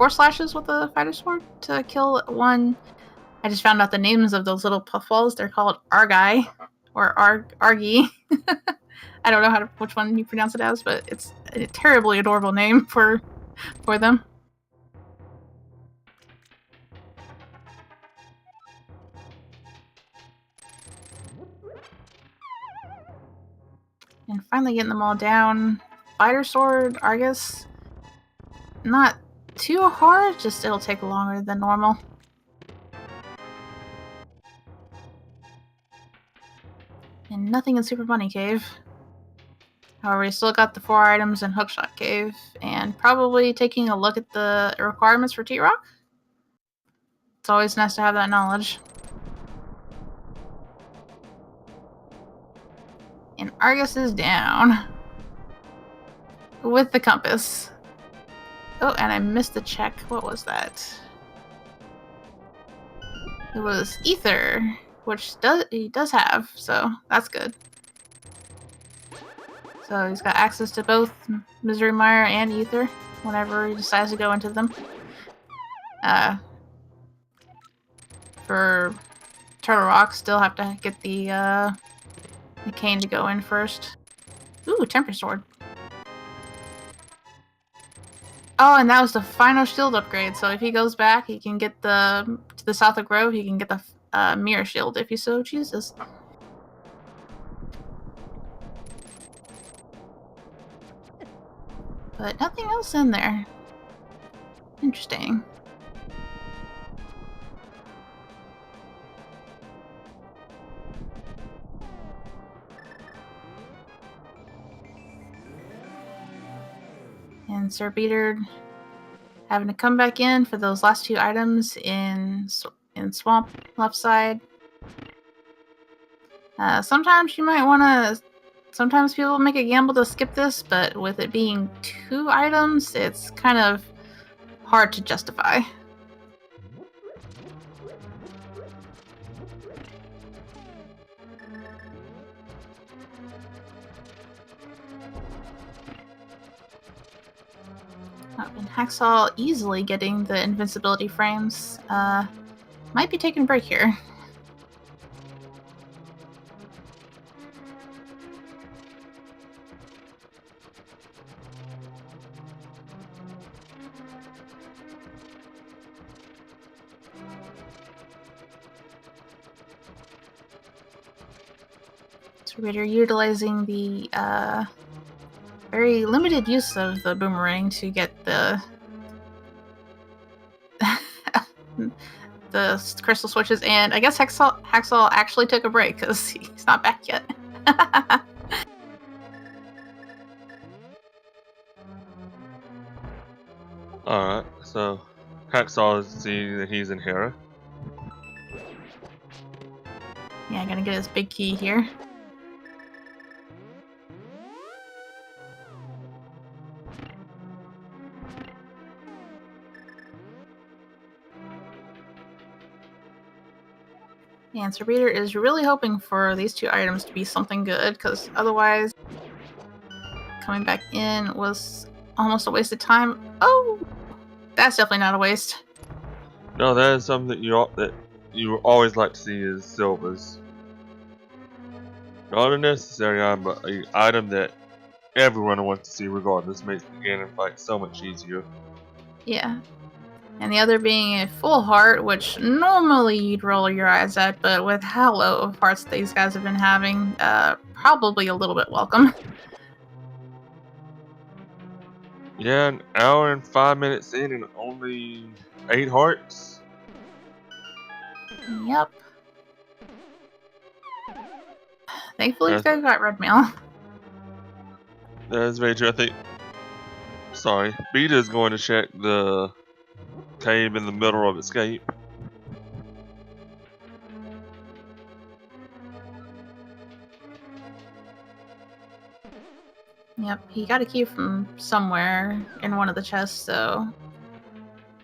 slashes with the fighter sword to kill one. I just found out the names of those little puffballs. They're called Argai or Argy. I don't know which one you pronounce it as, but it's a terribly adorable name for them. And finally getting them all down. Fighter sword, Argus. Not too hard, just it'll take longer than normal. And nothing in Super Bunny Cave. However, we still got the 4 items in Hookshot Cave, and probably taking a look at the requirements for T-Rock. It's always nice to have that knowledge. And Argus is down. With the compass. Oh, and I missed the check. What was that? It was Ether, which he does have, so that's good. So he's got access to both Misery Mire and Ether whenever he decides to go into them. For Turtle Rock, still have to get the cane to go in first. Ooh, Temper Sword. Oh, and that was the final shield upgrade. So if he goes back, he can get to the south of Grove. He can get the mirror shield if he so chooses. But nothing else in there. Interesting. And SirBeater having to come back in for those last 2 items in Swamp left side. Sometimes you might want to. Sometimes people make a gamble to skip this, but with it being 2 items, it's kind of hard to justify. And Hacksaww easily getting the invincibility frames. Might be taking a break here. SirBeater utilizing the very limited use of the boomerang to get the the crystal switches, and I guess Hacksaww actually took a break because he's not back yet. Alright, so Hacksaww seeing that he's in Hera. Yeah, I'm gonna get his big key here. And SirBeater is really hoping for these 2 items to be something good, because otherwise coming back in was almost a waste of time. Oh! That's definitely not a waste. No, that is something that you always like to see is silvers. Not a necessary item, but an item that everyone wants to see regardless. Makes the Ganon fight so much easier. Yeah. And the other being a full heart, which normally you'd roll your eyes at, but with how low of hearts these guys have been having, probably a little bit welcome. Yeah, an hour and 5 minutes in and only 8 hearts. Yep. Thankfully, this guy got red mail. That is very true. I think. Sorry, Beta is going to check the cave in the middle of escape. Yep, he got a key from somewhere in one of the chests, so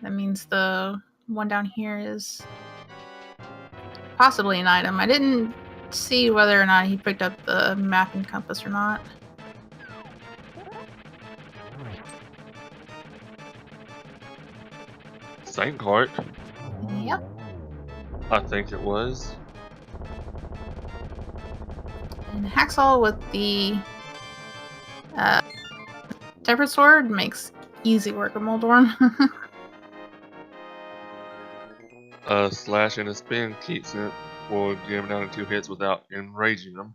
that means the one down here is possibly an item. I didn't see whether or not he picked up the map and compass or not. Saint Heart. Yep. I think it was. And Hacksaww with the Tempered Sword makes easy work of Moldorm. Slash and a spin keeps it will get him down to 2 hits without enraging them.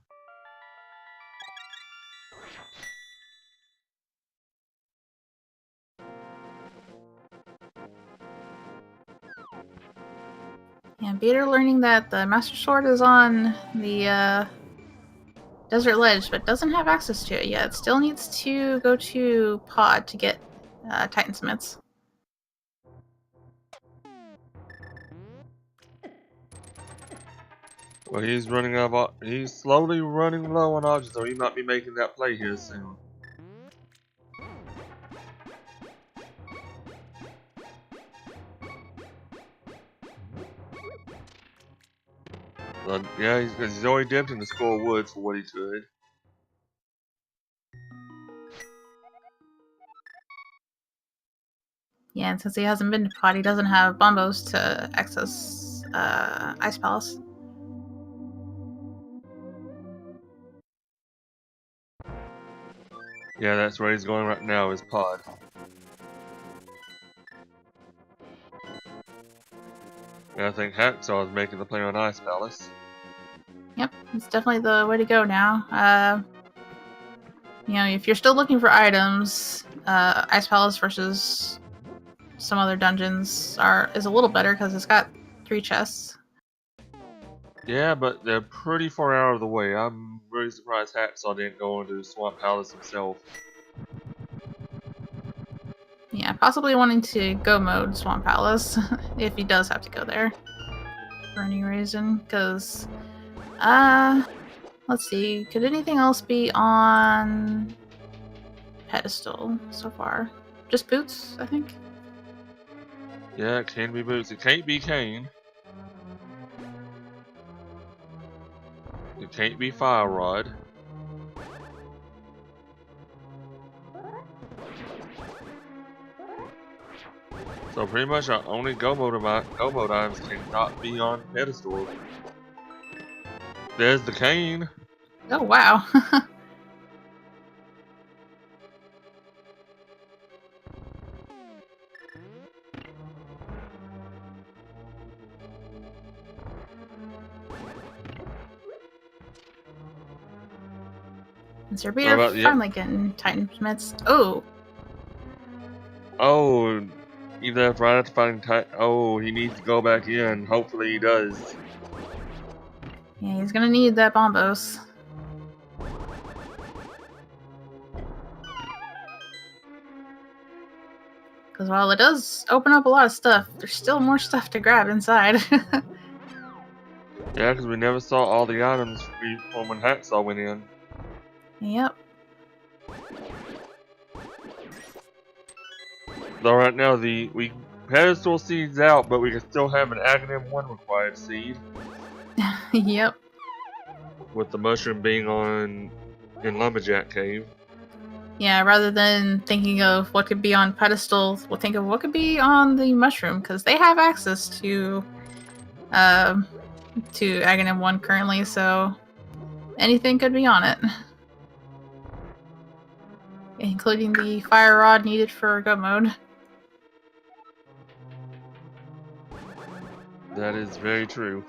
And Beta learning that the Master Sword is on the Desert Ledge, but doesn't have access to it yet. Still needs to go to Pod to get Titansmiths. Well, he's running out of. He's slowly running low on oxygen, so he might be making that play here soon. But yeah, he's already dipped in the score wood for what he could. Yeah, and since he hasn't been to Pod, he doesn't have bombos to access Ice Palace. Yeah, that's where he's going right now, is Pod. And I think Hacksaww is making the play on Ice Palace. Yep, it's definitely the way to go now. You know, if you're still looking for items, Ice Palace versus some other dungeons is a little better because it's got 3 chests. Yeah, but they're pretty far out of the way. I'm really surprised Hacksaww didn't go into Swamp Palace himself. Yeah, possibly wanting to go mode Swamp Palace if he does have to go there for any reason. Because, let's see, could anything else be on pedestal so far? Just boots, I think. Yeah, it can be Boots. It can't be Kane. It can't be Fire Rod. So pretty much our only go mode items cannot be on pedestal. There's the cane. Oh wow. SirBeater finally getting Titansmiths. Oh. Oh, either right after finding oh, he needs to go back in. Hopefully he does. Yeah, he's gonna need that bombos. Because while it does open up a lot of stuff, there's still more stuff to grab inside. Yeah, because we never saw all the items from when Hacksaww went in. Yep. Though right now we pedestal seeds out, but we can still have an Aghanim 1 required seed. Yep. With the mushroom being in Lumberjack Cave. Yeah, rather than thinking of what could be on pedestal, we'll think of what could be on the mushroom, because they have access to Aghanim 1 currently, so anything could be on it. Including the fire rod needed for go mode. That is very true.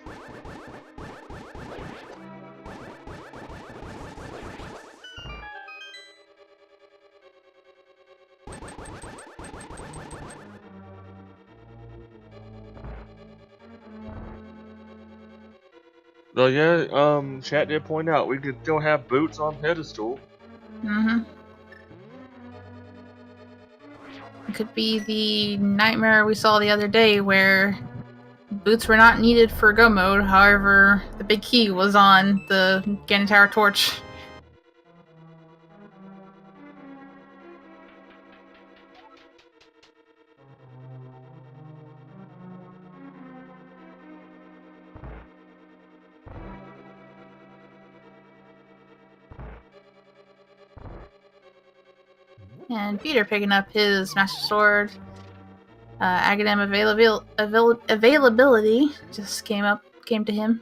So yeah, chat did point out we could still have boots on pedestal. Mm-hmm. It could be the nightmare we saw the other day where boots were not needed for go mode, however, the big key was on the Ganon Tower torch. And Peter picking up his Master Sword. Aghanim availability just came to him.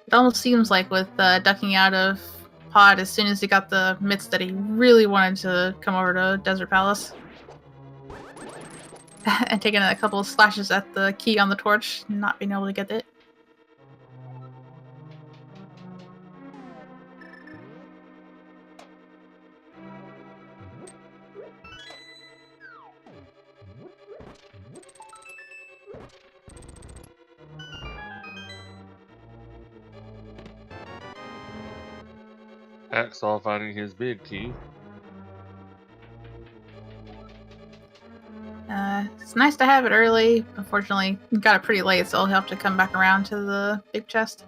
It almost seems like with ducking out of Pod as soon as he got the mitts that he really wanted to come over to Desert Palace. And taking a couple of slashes at the key on the torch, not being able to get it. Hacksaww finding his big key. It's nice to have it early. Unfortunately, got it pretty late, so I'll have to come back around to the big chest.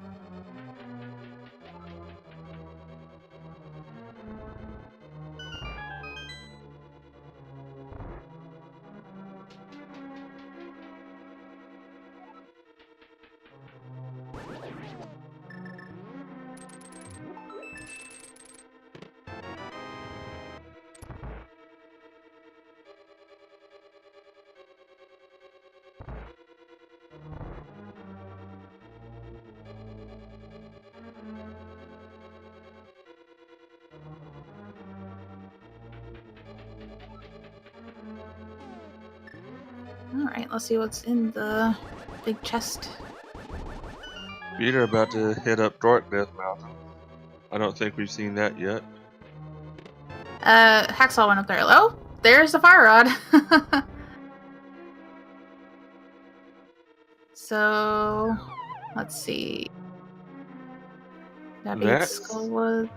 Alright, let's see what's in the big chest. Peter about to hit up Dark Death Mountain. I don't think we've seen that yet. Hacksaww went up there. Oh, there's the fire rod. So, let's see. That beats Skullwood.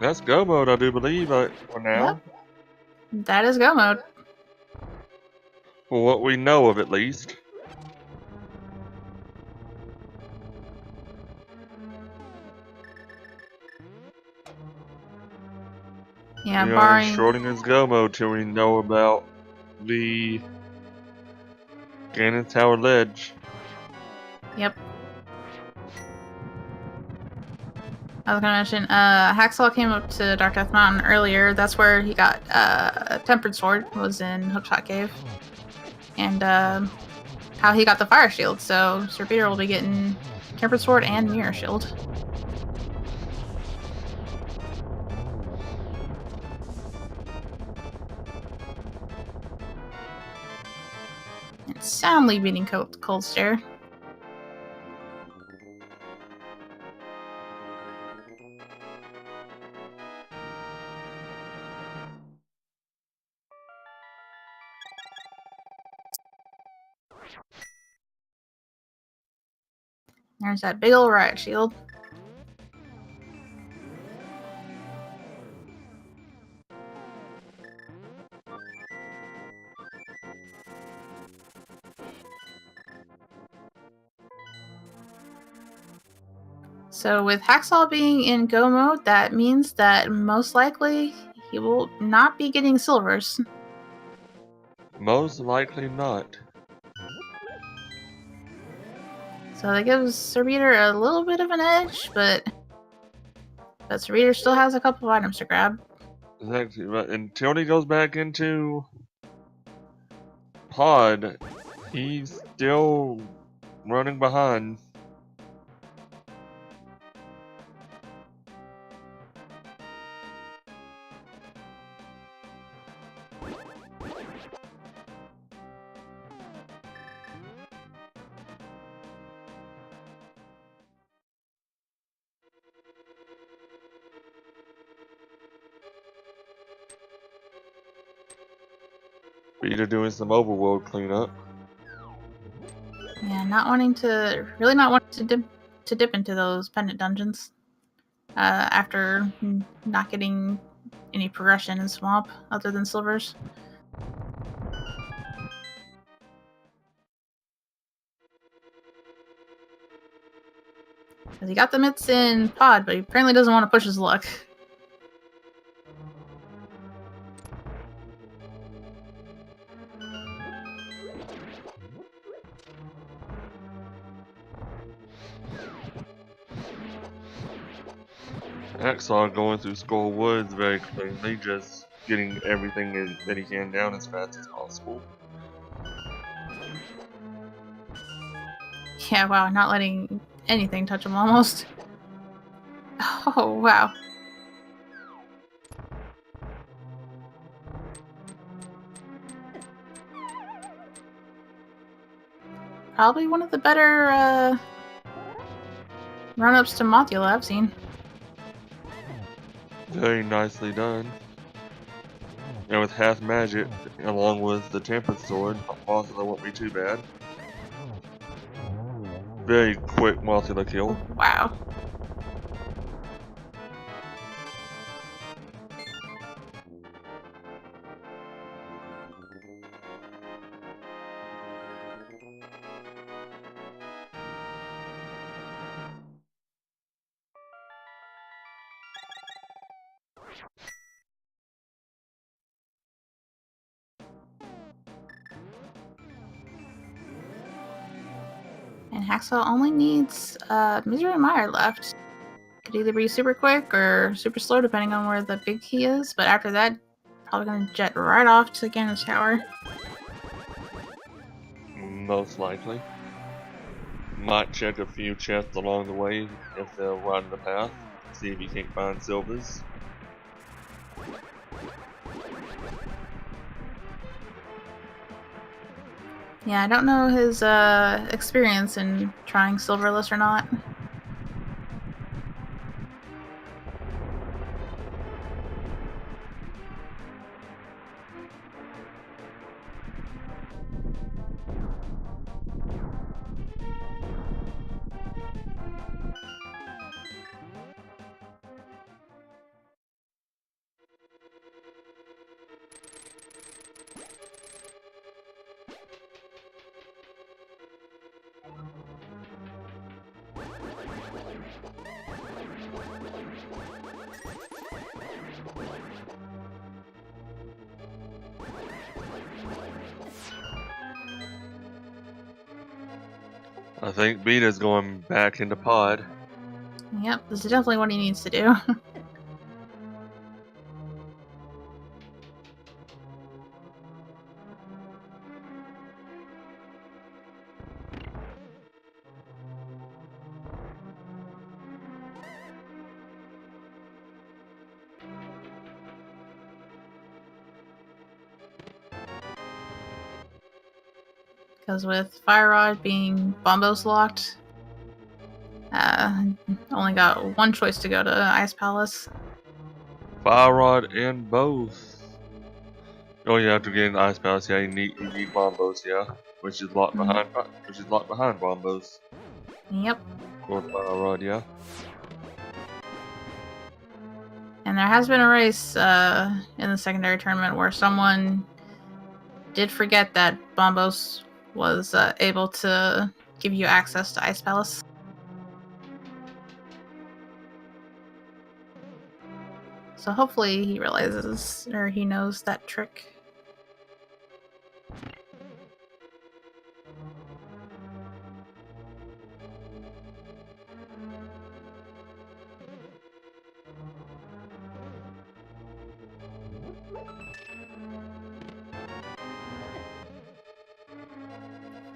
That's go mode, I do believe, for now. Yep. That is go mode. For what we know of, at least. Yeah, we barring are Schrodinger's go mode till we know about the Ganon Tower ledge. Yep. I was gonna mention, Hacksaww came up to Dark Death Mountain earlier. That's where he got Tempered Sword, was in Hookshot Cave. And how he got the Fire Shield. So SirBeater will be getting Tempered Sword and Mirror Shield. And soundly beating Cold Stare. There's that big old riot shield. So with Hacksaww being in go mode, that means that most likely he will not be getting silvers. Most likely not. So that gives SirBeater a little bit of an edge, but SirBeater still has a couple of items to grab. Exactly, but until he goes back into Pod, he's still running behind. Beta doing some overworld cleanup. Yeah, not wanting to dip into those pendant dungeons. After not getting any progression in Swamp other than Silvers. Because he got the mitts in Pod, but he apparently doesn't want to push his luck. Hacksaww going through Skull Woods very cleanly, just getting everything that he can down as fast as possible. Yeah, wow, not letting anything touch him almost. Oh, wow. Probably one of the better run-ups to Mothula I've seen. Very nicely done. And with half magic, along with the Tempest Sword, Mothula won't be too bad. Very quick Mothula kill. Wow. And Hacksaww only needs Misery and Mire left. Could either be super quick or super slow depending on where the big key is, but after that, probably gonna jet right off to Ganon's Tower. Most likely. Might check a few chests along the way if they're right in the path. See if you can't find silvers. Yeah, I don't know his experience in trying silverless or not. I think Beta's going back into Pod. Yep, this is definitely what he needs to do. Because with Fire Rod being Bombos locked, only got one choice to go to Ice Palace. Fire Rod and both. Oh, you have to get in the Ice Palace. Yeah, you need Bombos. Yeah, which is locked behind Bombos. Yep. Or Fire Rod. Yeah. And there has been a race in the secondary tournament where someone did forget that Bombos was able to give you access to Ice Palace. So hopefully he realizes, or he knows that trick.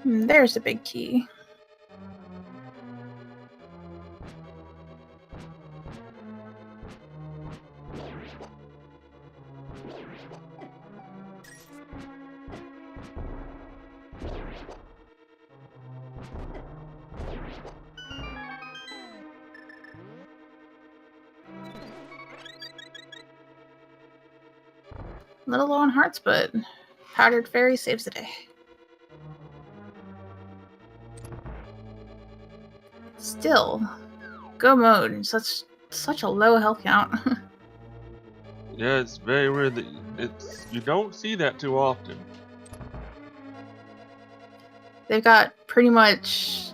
There's the big key. A little low on hearts, but Powdered Fairy saves the day. Still, go mode in such a low health count. Yeah, it's very weird that you don't see that too often. They've got pretty much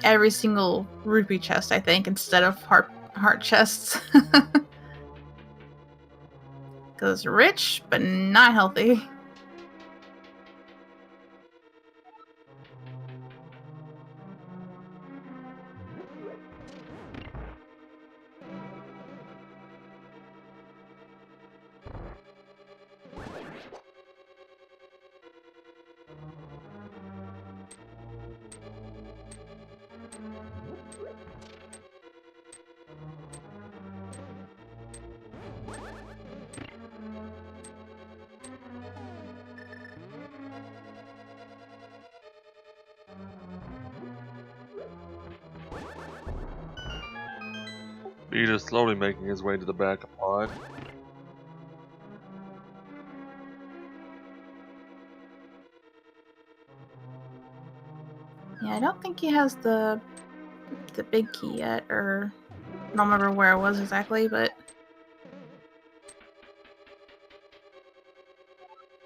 every single rupee chest, I think, instead of heart chests. Because rich, but not healthy. Peter's slowly making his way to the back of pod. Yeah, I don't think he has the big key yet, or I don't remember where it was exactly, but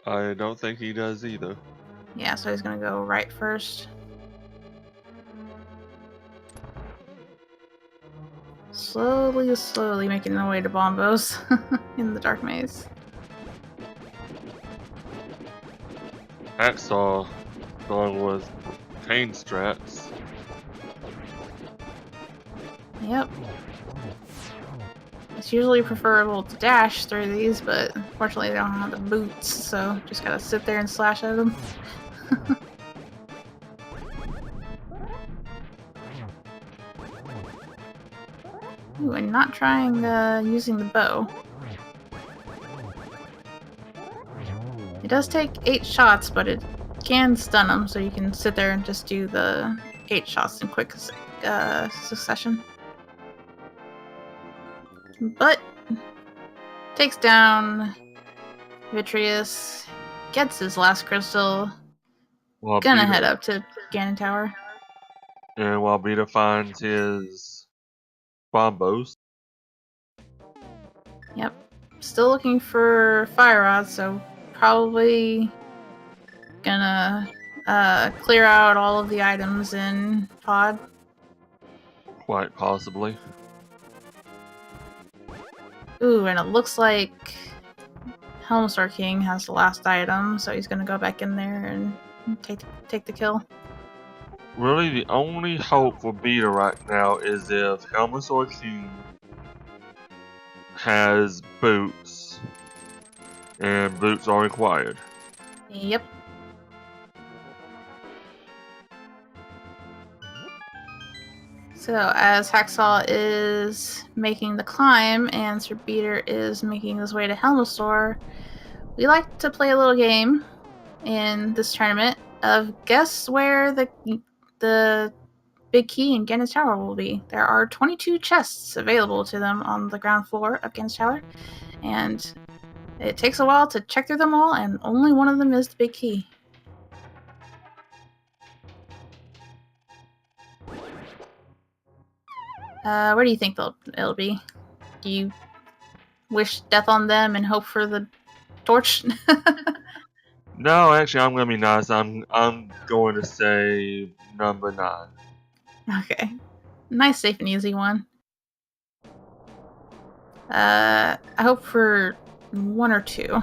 I don't think he does either. yeah, so he's gonna go right first. Slowly making their way to Bombos in the dark maze. Hacksaww going with cane strats. Yep. It's usually preferable to dash through these, but unfortunately they don't have the boots, so just gotta sit there and slash at them. Ooh, and not trying using the bow. It does take 8 shots, but it can stun them, so you can sit there and just do the 8 shots in quick succession. But takes down Vitreous, gets his last crystal, While gonna Peter, head up to Ganon Tower. And while Peter finds his Bombos. Yep. Still looking for Fire Rod, so probably gonna clear out all of the items in Pod. Quite possibly. Ooh, and it looks like Helmstar King has the last item, so he's gonna go back in there and take the kill. Really, the only hope for Peter right now is if Helmstar King has boots, and boots are required. Yep. So as Hacksaww is making the climb and SirBeater is making his way to Helmstar, we like to play a little game in this tournament of guess where the big key in Ganon's Tower will be. There are 22 chests available to them on the ground floor of Ganon's Tower, and it takes a while to check through them all, and only one of them is the big key. Where do you think it'll be? Do you wish death on them and hope for the torch? No, actually, I'm gonna be nice. I'm going to say number 9. Okay. Nice, safe, and easy one. I hope for 1 or 2.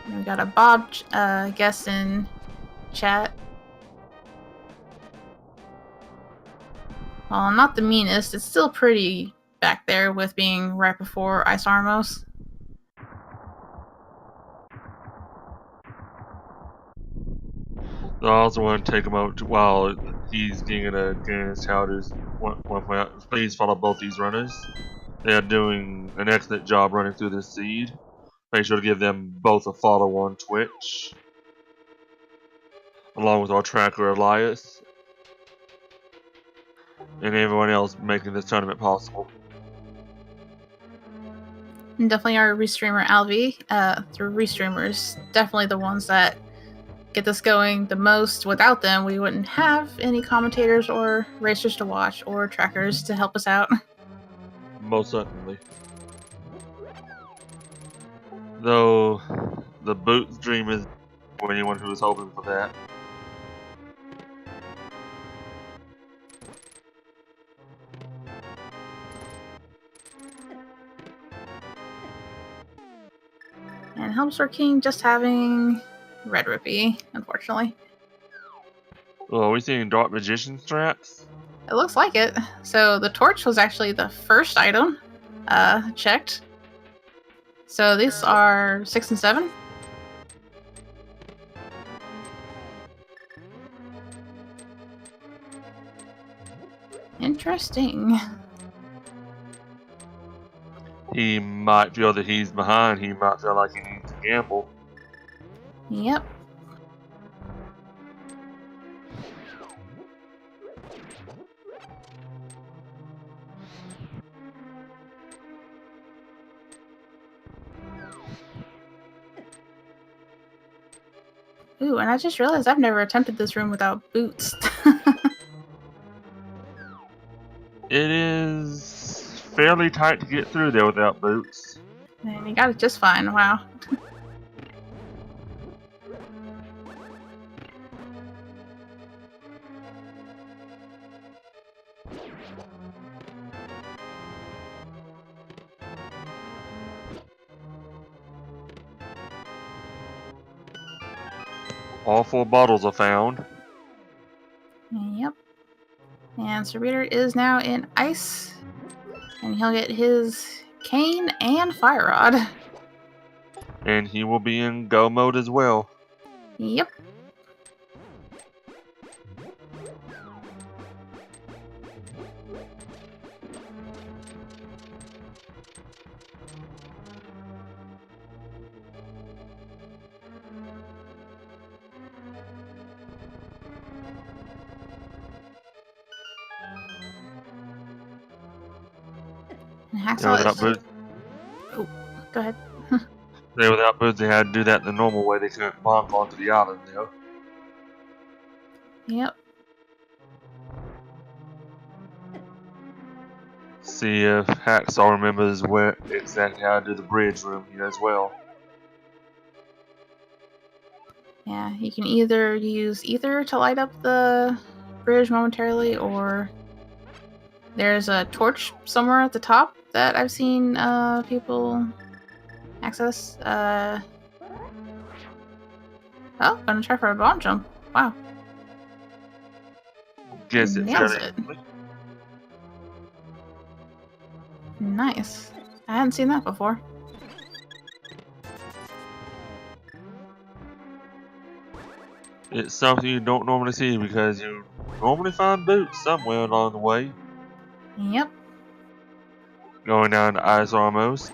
And we got a Bob guess in chat. Well, not the meanest. It's still pretty back there with being right before Ice Armos. I also want to take a moment while he's getting into Ganon's Tower's please follow both these runners. They are doing an excellent job running through this seed. Make sure to give them both a follow on Twitch, along with our tracker Elias, and everyone else making this tournament possible. And definitely our restreamer Alvi. The restreamers, definitely the ones that get this going the most. Without them, we wouldn't have any commentators or racers to watch or trackers to help us out. Most certainly. Though the boot stream is for anyone who was hoping for that. And Helmsword King just having Red Rippy, unfortunately. Oh, are we seeing Dark Magician straps? It looks like it. So the torch was actually the first item checked. So these are 6 and 7. Interesting. He might feel that he's behind. He might feel like he needs to gamble. Yep. Ooh, and I just realized I've never attempted this room without boots. It is fairly tight to get through there without boots. And you got it just fine, wow. All 4 bottles are found. Yep. And SirBeater is now in ice. And he'll get his cane and fire rod. And he will be in go mode as well. Yep. And Hacksaww without boots. Oh, go ahead. Without boots, they had to do that the normal way. They couldn't bonk onto the island, though. Yep. See if Hacksaww remembers where exactly how to do the bridge room here as well. Yeah, you can either use ether to light up the bridge momentarily, or there's a torch somewhere at the top that I've seen people access. Oh, gonna try for a bomb jump. Wow. Guess it Nails fairly it. easily. Nice. I hadn't seen that before. It's something you don't normally see because you normally find boots somewhere along the way. Yep. Going down to ice almost.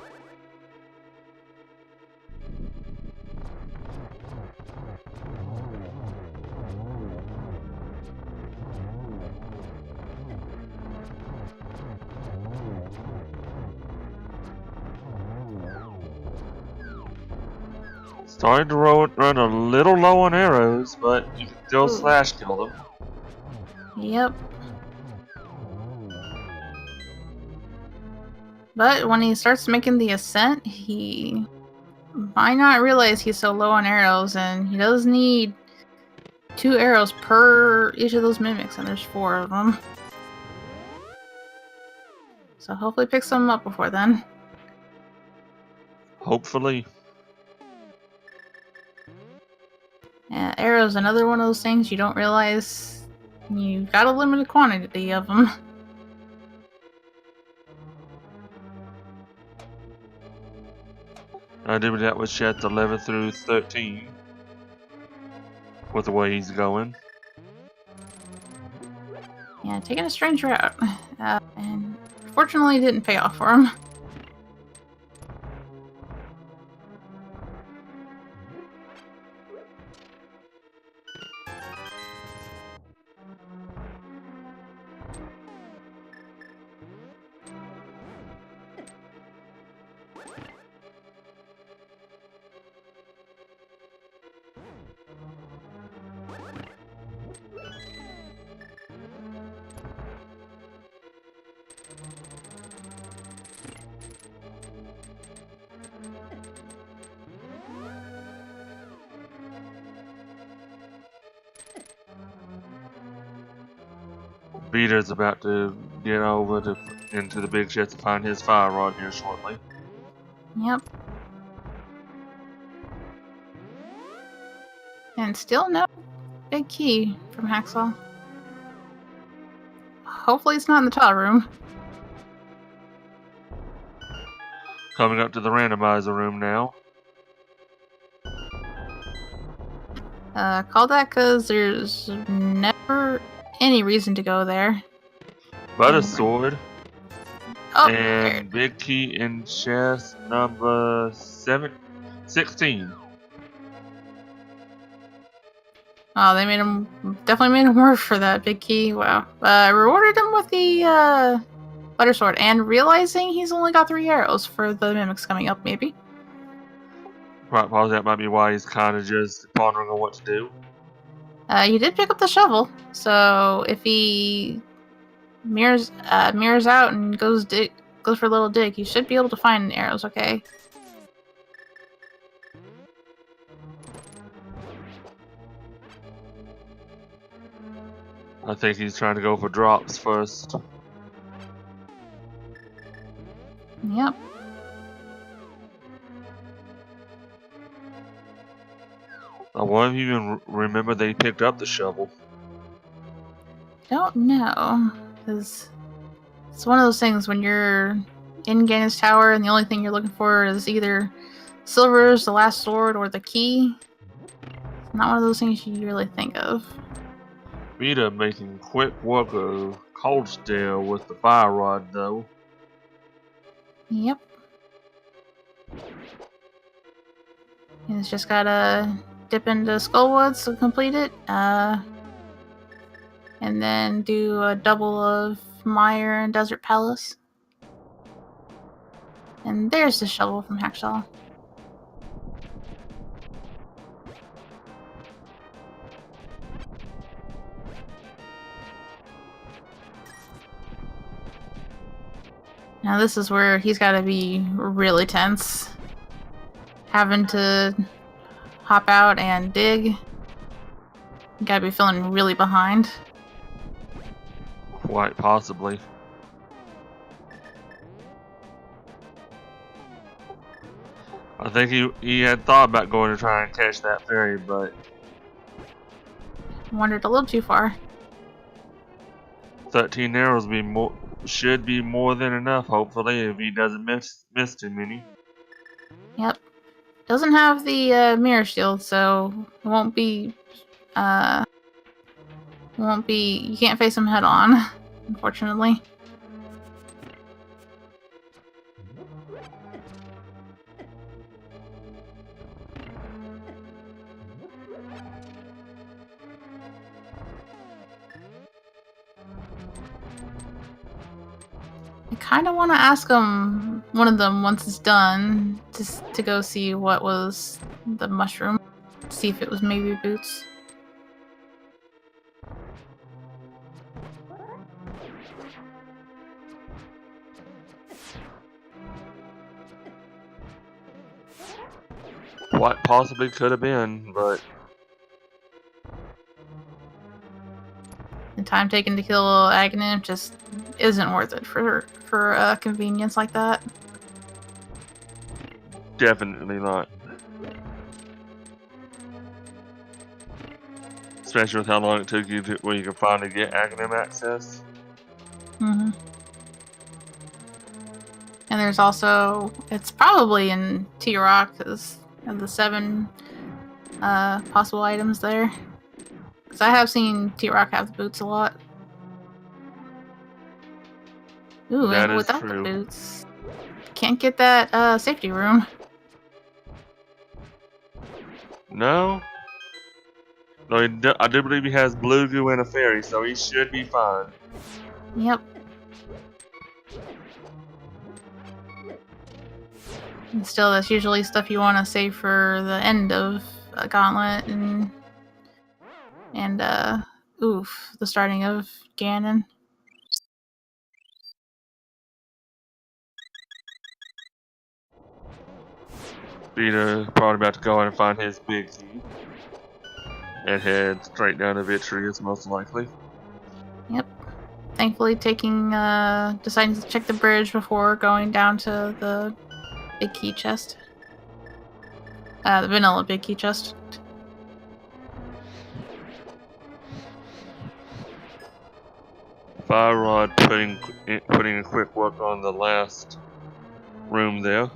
Starting to run a little low on arrows, but you can still slash kill them. Yep. But when he starts making the ascent, he might not realize he's so low on arrows, and he does need 2 arrows per each of those mimics, and there's 4 of them. So hopefully pick some up before then. Hopefully. Yeah, arrows, another one of those things you don't realize you've got a limited quantity of them. I did that with chapter 11 through 13. With the way he's going. Yeah, taking a strange route. And fortunately it didn't pay off for him. Peter's about to get over into the big chest to find his fire rod here shortly. Yep. And still no big key from Hacksaww. Hopefully it's not in the tile room. Coming up to the randomizer room now. Call that because there's never any reason to go there. But a sword. Oh, and big key in chest number 16. Oh, they made him, definitely made him work for that big key. Wow. Rewarded him with the butter sword, and realizing he's only got 3 arrows for the mimics coming up, maybe. Right, pause. That might be why he's kind of just pondering on what to do. You did pick up the shovel, so if he mirrors out and goes for a little dig, you should be able to find arrows. Okay. I think he's trying to go for drops first. Yep. I wonder if you even remember they picked up the shovel. Don't know, because it's one of those things when you're in Ganon's tower and the only thing you're looking for is either silvers, the last sword, or the key. It's not one of those things you really think of. Peter making quick work of Coldsdale with the fire rod, though. Yep. He's just gotta dip into Skullwoods to complete it. And then do a double of Mire and Desert Palace. And there's the shovel from Hacksaww. Now this is where he's got to be really tense. Having to hop out and dig. You gotta be feeling really behind. Quite possibly. I think he had thought about going to try and catch that fairy, but wandered a little too far. 13 arrows should be more than enough, hopefully, if he doesn't miss too many. Yep. Doesn't have the mirror shield, so it won't be you can't face him head on, unfortunately. I kind of want to ask him, one of them, once it's done, to go see what was the mushroom. See if it was maybe boots. What possibly could have been, but the time taken to kill Aghanim just isn't worth it for convenience like that. definitely not. Especially with how long it took you to where you could finally get Aghanim access. Mm-hmm. And there's also, it's probably in T-Rock because of the 7 possible items there. Because I have seen T-Rock have the boots a lot. Ooh, That and is without true. the boots, can't get that safety room. No? No, I do believe he has blue goo and a fairy, so he should be fine. Yep. And still, that's usually stuff you want to save for the end of a gauntlet and the starting of Ganon. Peter probably about to go in and find his big key. And head straight down to Vitreous, most likely. Yep. thankfully deciding to check the bridge before going down to the big key chest. The vanilla big key chest. Fire Rod putting a quick work on the last room there.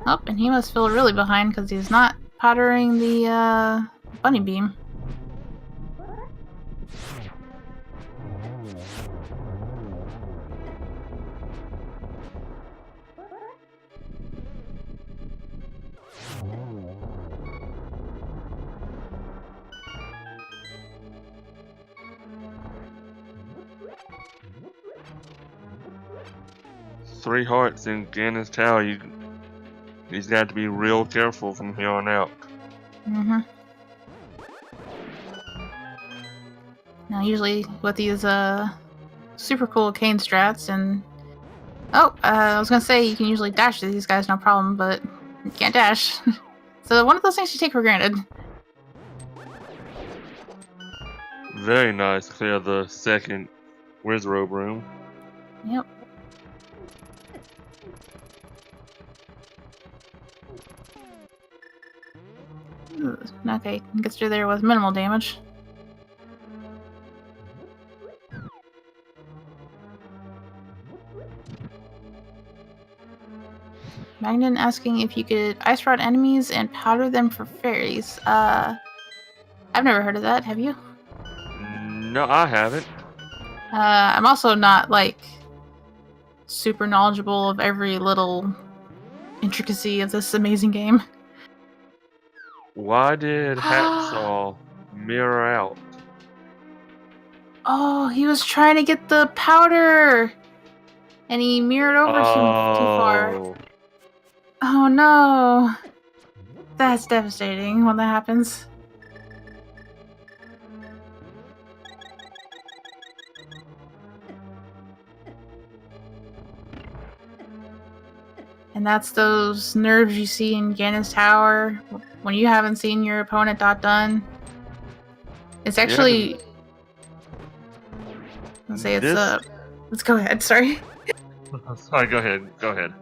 Oh, and he must feel really behind because he's not powdering the bunny beam. Three hearts in Ganon's tower. He's got to be real careful from here on out. Mm-hmm. Now, usually with these super cool cane strats and I was gonna say you can usually dash to these guys no problem, but you can't dash. So one of those things you take for granted. Very nice. Clear the second Wizrobe room. Yep. Okay, gets through there with minimal damage. Magnan asking if you could ice rod enemies and powder them for fairies. I've never heard of that. Have you? No, I haven't. I'm also not like super knowledgeable of every little intricacy of this amazing game. Why did Hacksaww mirror out? Oh, he was trying to get the powder! And he mirrored over too far. Oh no! That's devastating when that happens. And that's those nerves you see in Ganon's tower when you haven't seen your opponent done. It's actually... Let's say it's let's go ahead, sorry. Sorry, go ahead.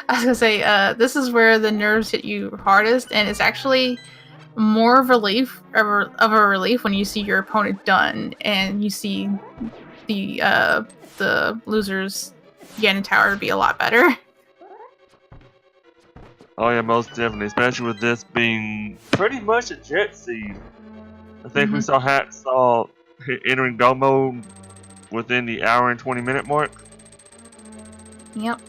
I was gonna say, this is where the nerves hit you hardest, and it's actually more of a relief when you see your opponent done, and you see the loser's Ganon tower be a lot better. Oh yeah, most definitely, especially with this being pretty much a jet seed. I think we saw Hacksaww entering go mode within the hour and 20-minute mark. Yep.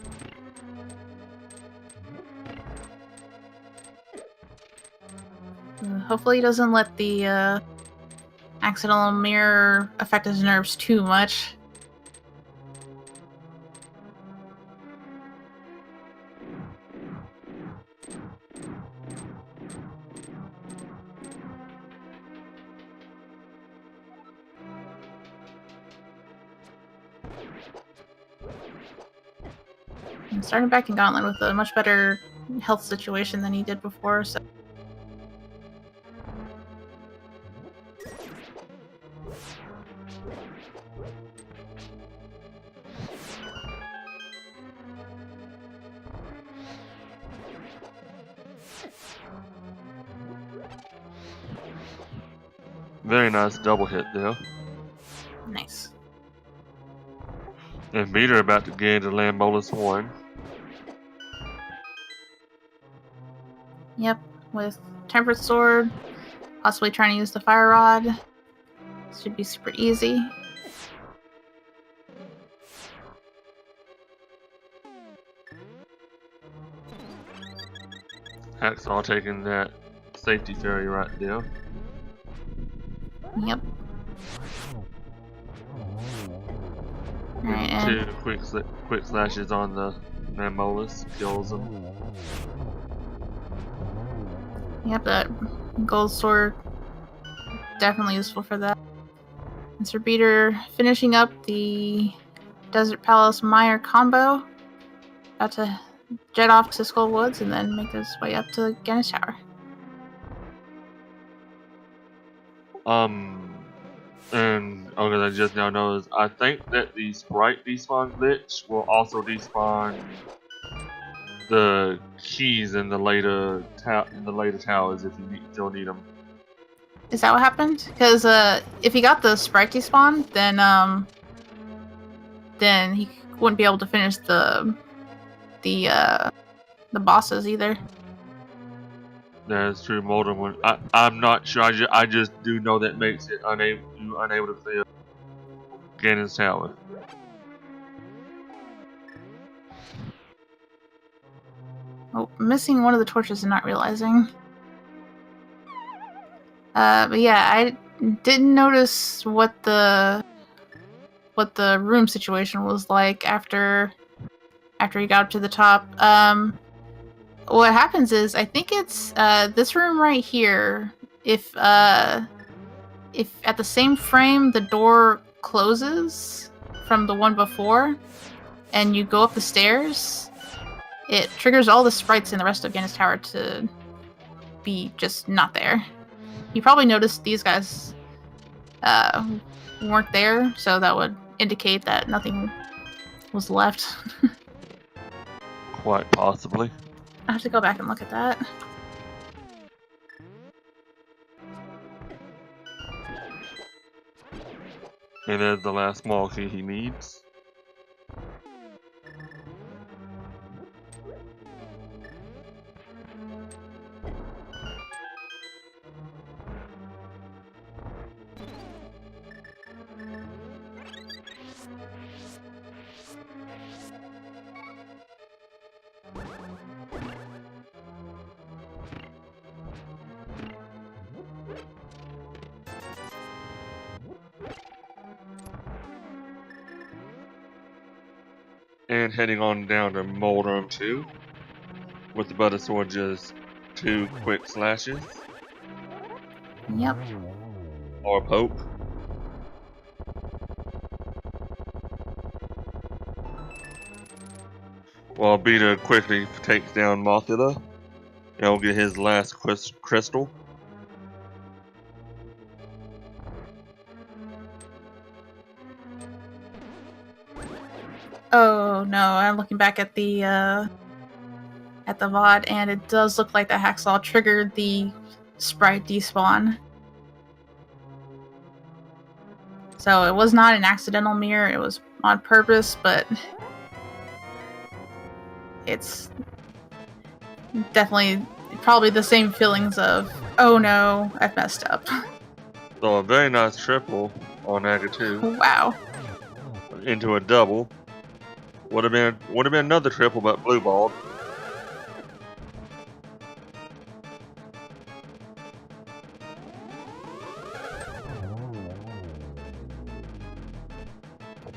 Hopefully he doesn't let the accidental mirror affect his nerves too much. And starting back in Gauntlet with a much better health situation than he did before, so... Very nice double hit there. Nice. And Beater about to get a Lambolus horn. Yep, with Tempered Sword, possibly trying to use the Fire Rod. This should be super easy. Hacksaww taking that safety fairy right there. Yep. Alright, Two quick slashes on the Lambolus kills him. Yep, that gold sword definitely useful for that. And SirBeater finishing up the Desert Palace Mire combo. About to jet off to Skull Woods and then make his way up to Ganon's Tower. And okay, I just now noticed. I think that the sprite despawn glitch will also despawn the keys in the later towers if you still need them. Is that what happened? Because if he got the sprite despawn, then he wouldn't be able to finish the bosses either. That's true. Modern one. I'm not sure. I just do know that makes it unable to fail Ganon's tower. Oh, missing one of the torches and not realizing. But yeah, I didn't notice what the room situation was like after he got up to the top. What happens is, I think it's this room right here. If at the same frame the door closes from the one before, and you go up the stairs, it triggers all the sprites in the rest of Ganon's Tower to be just not there. You probably noticed these guys weren't there, so that would indicate that nothing was left. Quite possibly. I have to go back and look at that. And there's the last small key he needs. And heading on down to Moldrum 2 with the butter sword, just 2 quick slashes. Yep. Or poke. While Beater quickly takes down Mothula, and will get his last crystal. Oh no, I'm looking back at the VOD, and it does look like the Hacksaww triggered the sprite despawn. So it was not an accidental mirror, it was on purpose, but it's definitely probably the same feelings of, oh no, I've messed up. So a very nice triple on Aga 2. Wow. Into a double. Would have been another triple, but blue balled.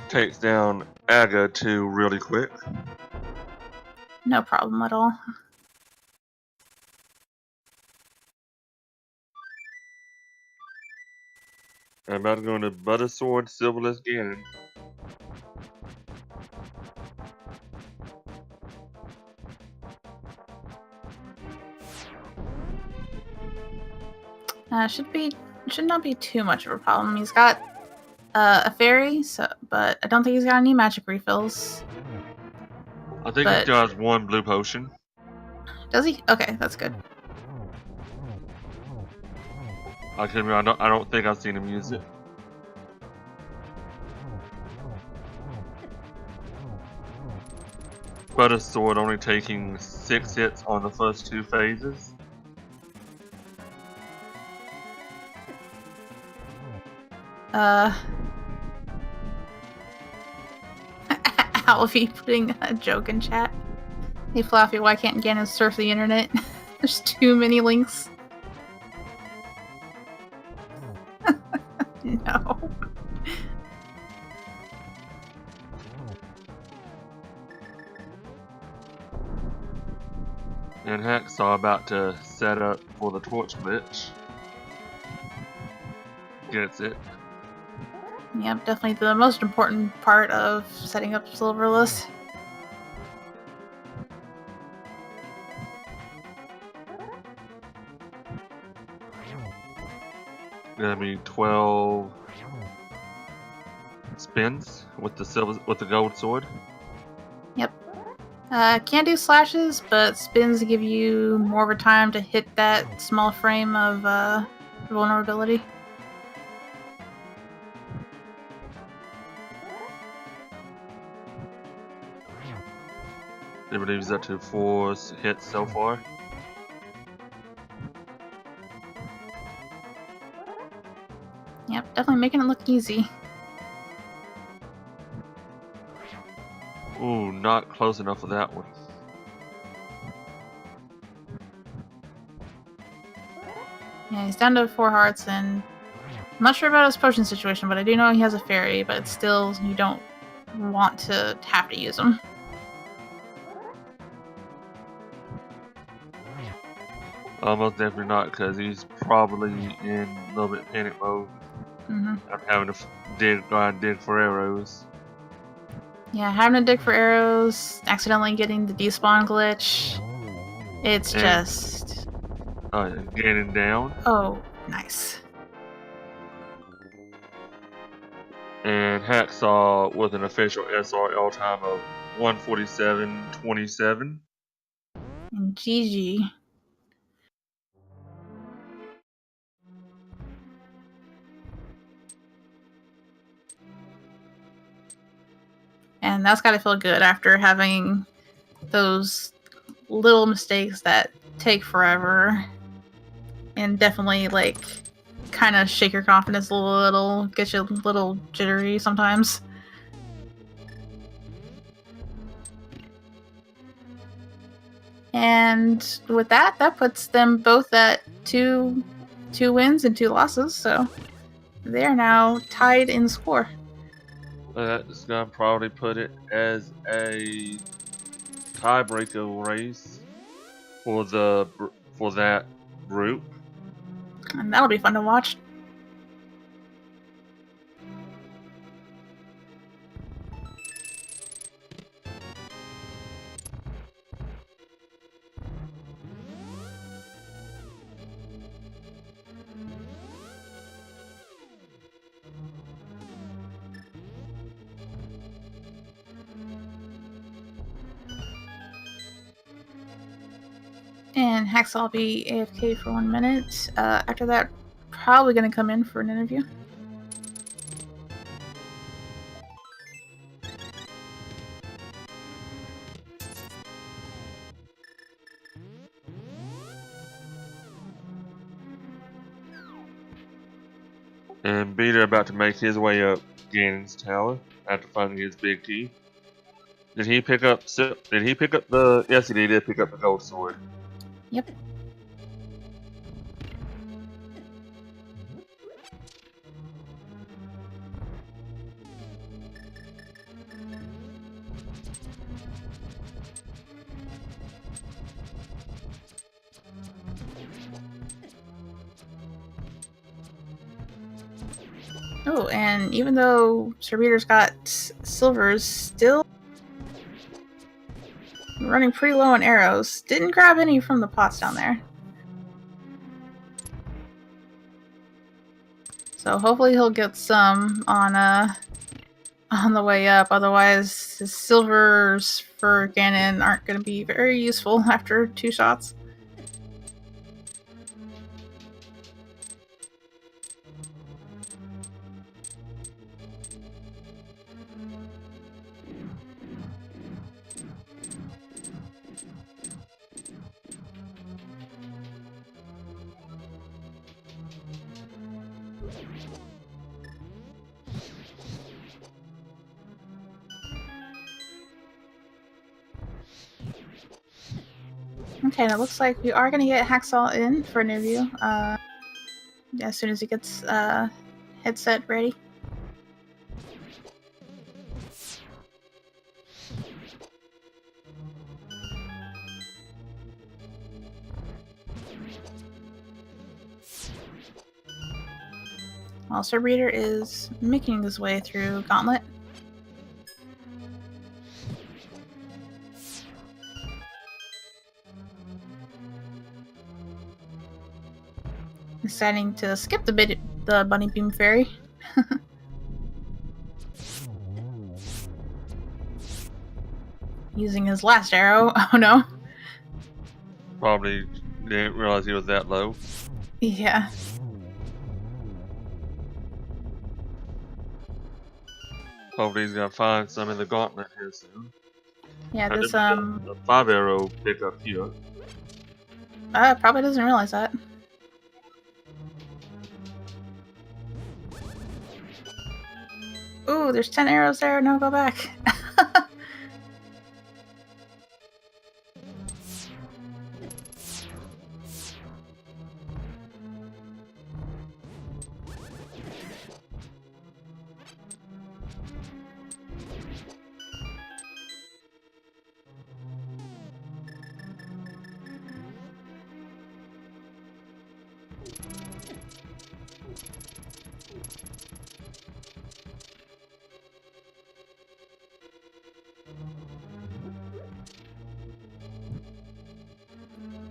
Takes down Aga 2 really quick. No problem at all. I'm about to go into Butter Sword, Silverless Ganon. Should not be too much of a problem. He's got a fairy, but I don't think he's got any magic refills. I think he still has 1 blue potion. Does he? Okay, that's good. I don't think I've seen him use it. Butter Sword only taking 6 hits on the first 2 phases. Alfie putting a joke in chat. Hey Fluffy, why can't Ganon surf the internet? There's too many links. No. And Hacksaww about to set up for the torch glitch. Gets it. Yep, definitely the most important part of setting up Silverless. gonna be 12 spins with the gold sword. Yep. Can't do slashes, but spins give you more of a time to hit that small frame of vulnerability. It believes up to 4 hits so far. Yep, definitely making it look easy. Ooh, not close enough for that one. Yeah, he's down to 4 hearts, and I'm not sure about his potion situation, but I do know he has a fairy, but still, you don't want to have to use them. Almost definitely not, because he's probably in a little bit panic mode. Mm-hmm. I'm having to go out and dig for arrows. Yeah, having to dig for arrows, accidentally getting the despawn glitch. It's just... Gaining down. Oh, nice. And Hacksaww with an official SRL time of 1:47.27. And GG. And that's gotta feel good after having those little mistakes that take forever. And definitely, like, kind of shake your confidence a little, get you a little jittery sometimes. And with that, that puts them both at two wins and 2 losses, so they are now tied in score. That's gonna probably put it as a tiebreaker race for that group. And that'll be fun to watch. And Hacksaww will be AFK for 1 minute. After that, probably going to come in for an interview. And Beater about to make his way up Ganon's tower after finding his big key. Did he pick up the... Yes, he did pick up the gold sword. Yep. Oh, and even though SirBeater's got silvers, still running pretty low on arrows. Didn't grab any from the pots down there. So hopefully he'll get some on the way up. Otherwise, his silvers for Ganon aren't going to be very useful after 2 shots. Okay, and it looks like we are going to get Hacksaww in for an interview as soon as he gets headset ready. While SirBeater is making his way through Gauntlet. Deciding to skip the the bunny beam fairy. Using his last arrow. Oh no. Probably didn't realize he was that low. Yeah. Hopefully he's gonna find some in the gauntlet here soon. Yeah, this the 5-arrow pickup here. Probably doesn't realize that. Ooh, there's 10 arrows there. No, go back.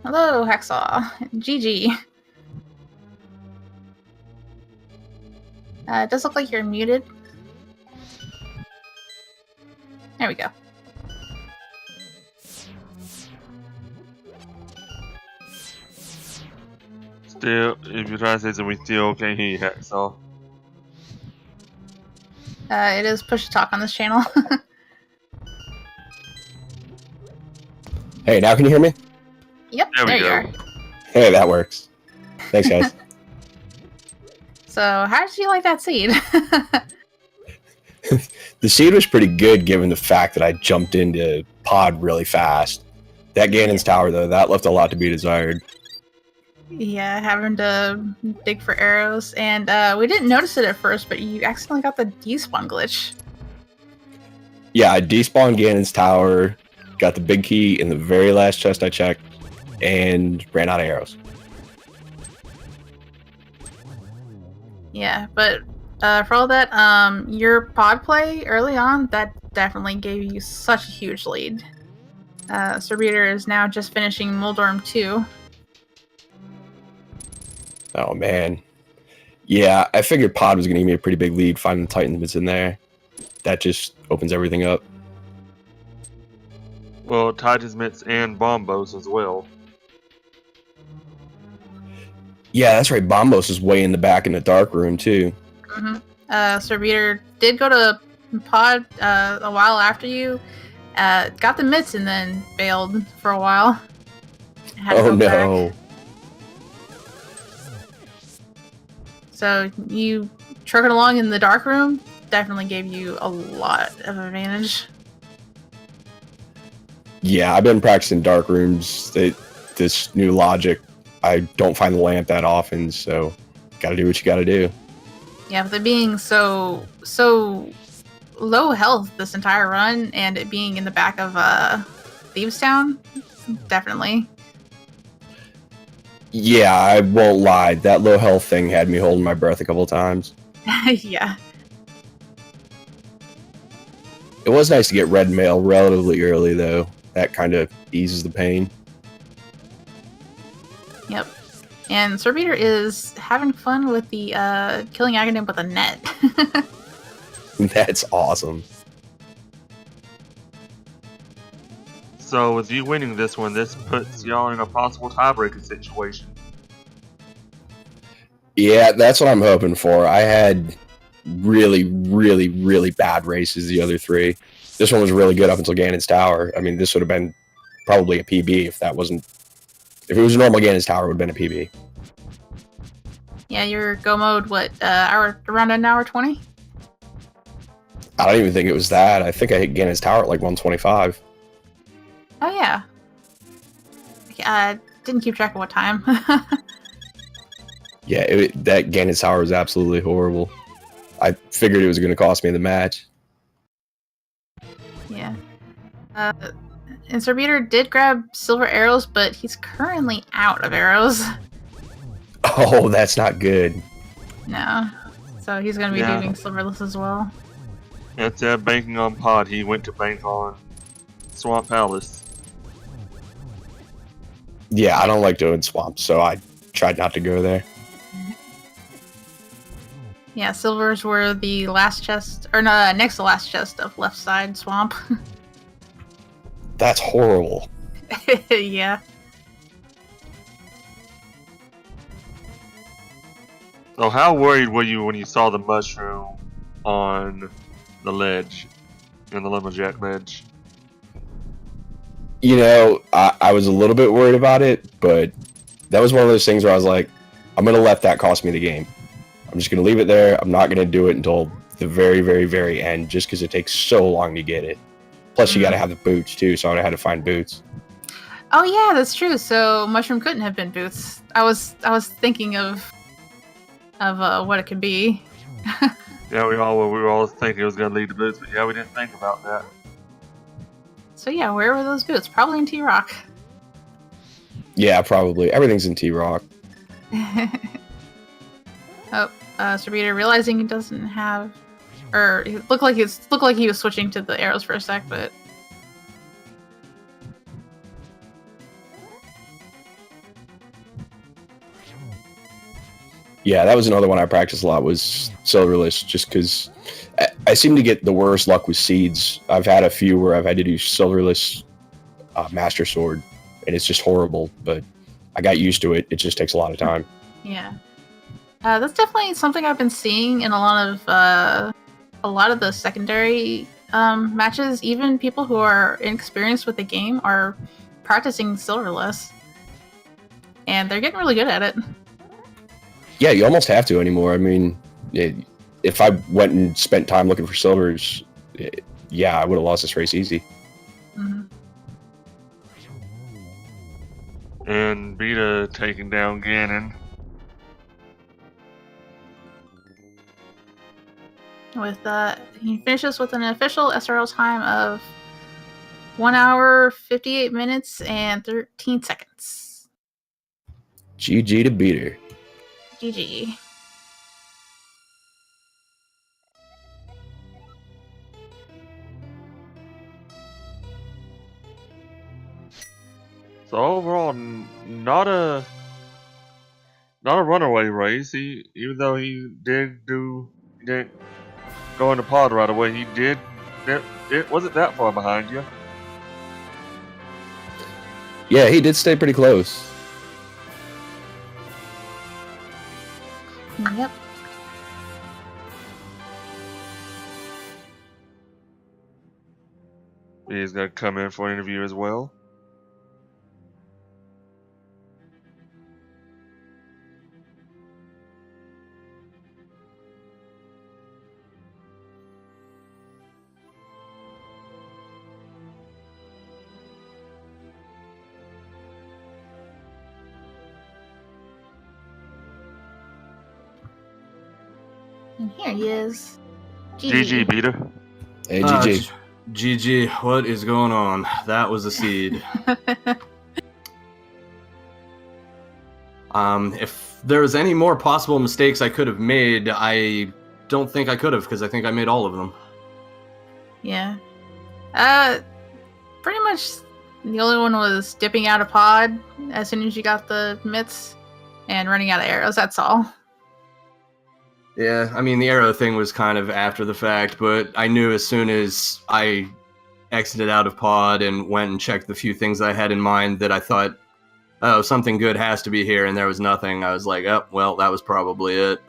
Hello, Hacksaww. GG. It does look like you're muted. There we go. Still, if you're trying to say something, we still can't hear you, Hacksaww. It is push to talk on this channel. Hey, now can you hear me? Yep, there you are. Hey, that works. Thanks, guys. So, how did you like that seed? The seed was pretty good given the fact that I jumped into pod really fast. That Ganon's Tower, though, that left a lot to be desired. Yeah, having to dig for arrows. And we didn't notice it at first, but you accidentally got the despawn glitch. Yeah, I despawned Ganon's Tower, got the big key in the very last chest I checked, and ran out of arrows. Yeah, but for all that, your pod play early on, that definitely gave you such a huge lead. SirBeater is now just finishing Moldorm 2. Oh, man. Yeah, I figured pod was going to give me a pretty big lead, finding the Titan that's in there. That just opens everything up. Well, Titan's Mitts and Bombos as well. Yeah, that's right. Bombos is way in the back in the dark room, too. Mm-hmm. SirBeater did go to pod a while after you. Got the mitts and then bailed for a while. Oh, no. Back. So you trucking along in the dark room definitely gave you a lot of advantage. Yeah, I've been practicing dark rooms. This new logic, I don't find the lamp that often, so gotta do what you gotta do. Yeah, with it being so low health this entire run, and it being in the back of Thieves Town, definitely. Yeah, I won't lie. That low health thing had me holding my breath a couple times. Yeah. It was nice to get red mail relatively early, though. That kind of eases the pain. Yep. And SirBeater is having fun with the killing Aghanim with a net. That's awesome. So with you winning this one, this puts y'all in a possible tiebreaker situation. Yeah, that's what I'm hoping for. I had really, really, really bad races the other three. This one was really good up until Ganon's Tower. I mean, this would have been probably a PB if that wasn't... If it was a normal Ganon's Tower, it would have been a PB. Yeah, your go mode, what, around an hour 20? I don't even think it was that. I think I hit Ganon's Tower at like 125. Oh, yeah. I didn't keep track of what time. Yeah, that Ganon's Tower was absolutely horrible. I figured it was going to cost me the match. Yeah. And SirBeater did grab silver arrows, but he's currently out of arrows. Oh, that's not good. No. So he's going to be doing silverless as well. Instead of banking on pod, he went to bank on Swamp Palace. Yeah, I don't like doing swamps, so I tried not to go there. Yeah, silvers were the last chest, or no, next to last chest of left side swamp. That's horrible. Yeah. So how worried were you when you saw the mushroom on the ledge, in the lumberjack ledge? You know, I was a little bit worried about it, but that was one of those things where I was like, I'm going to let that cost me the game. I'm just going to leave it there. I'm not going to do it until the very, very, very end, just because it takes so long to get it. Plus, you got to have the boots, too, so I had to find boots. Oh, yeah, that's true. So, mushroom couldn't have been boots. I was thinking of what it could be. Yeah, we were all thinking it was going to lead to boots, but yeah, we didn't think about that. So yeah, where were those boots? Probably in T-Rock. Yeah, probably. Everything's in T-Rock. SirBeater realizing he doesn't have, or it looked like he was switching to the arrows for a sec, but yeah, that was another one I practiced a lot, was Silverless, just because I seem to get the worst luck with seeds. I've had a few where I've had to do Silverless Master Sword, and it's just horrible, but I got used to it. It just takes a lot of time. Yeah. That's definitely something I've been seeing in a lot of the secondary matches. Even people who are inexperienced with the game are practicing Silverless, and they're getting really good at it. Yeah, you almost have to anymore. I mean, if I went and spent time looking for silvers, yeah, I would have lost this race easy. Mm-hmm. And Beta taking down Ganon. With he finishes with an official SRL time of 1 hour, 58 minutes, and 13 seconds. GG to Beater. GG. So overall, not a runaway race. Even though he didn't go in the pod right away, he did. It wasn't that far behind you. Yeah, he did stay pretty close. Yep. He's gonna come in for an interview as well. And here he is. GG, Beta. Hey, GG. GG, what is going on? That was a seed. If there was any more possible mistakes I could have made, I don't think I could have, because I think I made all of them. Yeah. Pretty much the only one was dipping out of pod as soon as you got the mitts and running out of arrows, that's all. Yeah, I mean, the arrow thing was kind of after the fact, but I knew as soon as I exited out of pod and went and checked the few things I had in mind that I thought, oh, something good has to be here, and there was nothing. I was like, oh, well, that was probably it.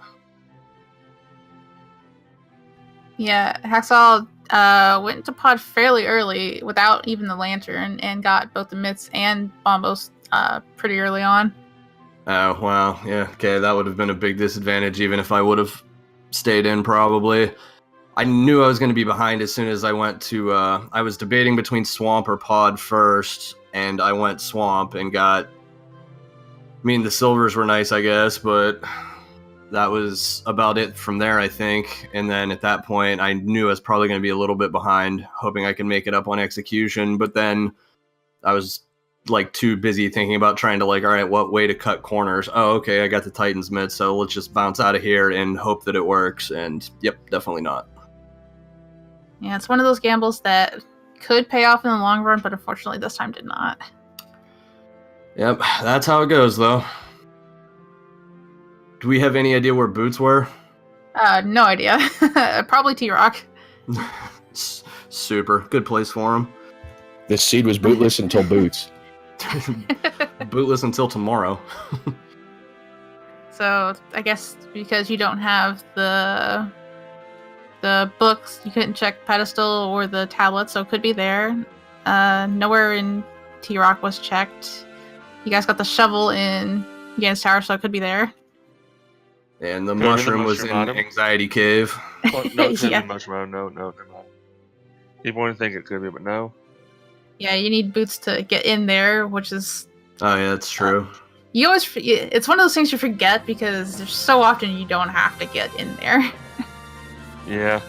Yeah, Hacksaww went into pod fairly early without even the lantern and got both the mitts and bombos pretty early on. Oh, wow. Yeah, okay, that would have been a big disadvantage even if I would have stayed in, probably. I knew I was going to be behind as soon as I went to... I was debating between Swamp or Pod first, and I went Swamp and got... I mean, the silvers were nice, I guess, but that was about it from there, I think. And then at that point, I knew I was probably going to be a little bit behind, hoping I could make it up on execution, but then I was... like too busy thinking about trying to like, all right, what way to cut corners? Oh, okay, I got the Titan's mid, so let's just bounce out of here and hope that it works. And yep, definitely not. Yeah, it's one of those gambles that could pay off in the long run, but unfortunately this time did not. Yep, that's how it goes, though. Do we have any idea where boots were? No idea. Probably T-Rock. Super. Good place for him. This seed was bootless until boots. Bootless until tomorrow. So I guess because you don't have the books, you couldn't check pedestal or the tablet, so it could be there. Nowhere in T-Rock was checked. You guys got the shovel in Gan's Tower, so it could be there. And the mushroom was in Anxiety Cave. Well, no, it could be mushroom. No, never mind. People wouldn't think it could be, but no. Yeah, you need boots to get in there, which is... Oh, yeah, that's true. You always... It's one of those things you forget because there's so often you don't have to get in there. Yeah.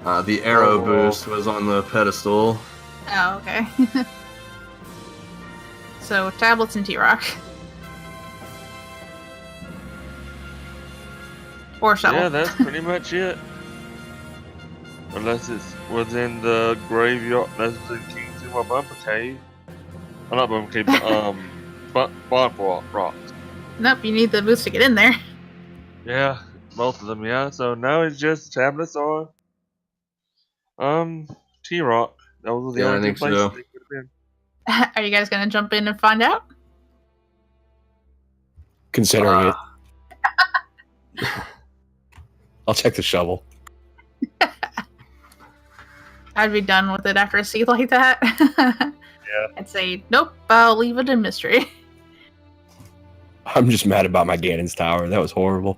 The arrow boost was on the pedestal. Oh, okay. So, tablets and T-Rock. Or shovel. Yeah, that's pretty much it. Unless it was in the graveyard, unless it's in King Zuma Bumper Cave. Oh, not Bumper Cave, but Bond Rocks. Nope, you need the boots to get in there. Yeah, both of them, yeah. So now it's just tablets or T-Rock. Those were the only two places they could have been. Are you guys gonna jump in and find out? Considering it. I'll check the shovel. I'd be done with it after a seed like that. Yeah. I'd say, nope, I'll leave it in mystery. I'm just mad about my Ganon's Tower. That was horrible.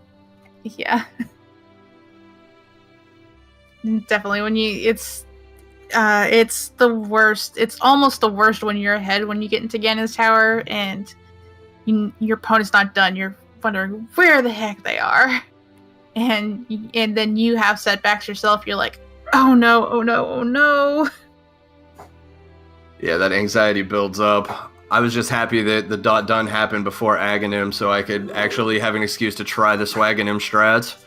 Yeah. Definitely when it's the worst. It's almost the worst when you're ahead when you get into Ganon's Tower and your opponent's not done. You're wondering where the heck they are. And then you have setbacks yourself. You're like, oh no, oh no, oh no. Yeah, that anxiety builds up. I was just happy that the dot done happened before Aghanim, so I could actually have an excuse to try the Swaganim strats.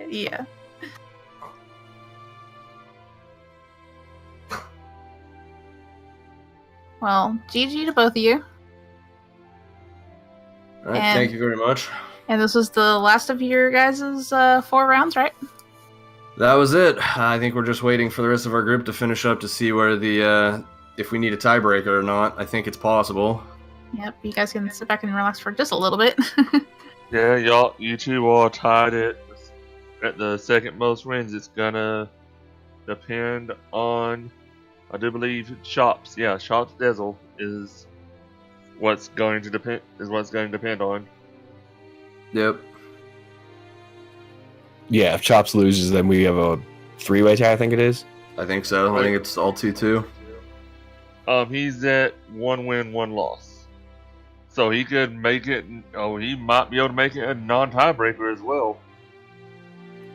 Yeah. Well, GG to both of you. Alright, thank you very much. And this was the last of your guys' 4 rounds, right? That was it. I think we're just waiting for the rest of our group to finish up to see where the, if we need a tiebreaker or not. I think it's possible. Yep, you guys can sit back and relax for just a little bit. Yeah, you two are tied at the second most wins. It's gonna depend on, I do believe, Shops. Yeah, Shops Dazzle is what's going to depend on. Yep. Yeah, if Chops loses, then we have a 3-way tie, I think it is. I think so. I think it's all 2-2. He's at 1 win, 1 loss. So he could make it, he might be able to make it a non-tiebreaker as well.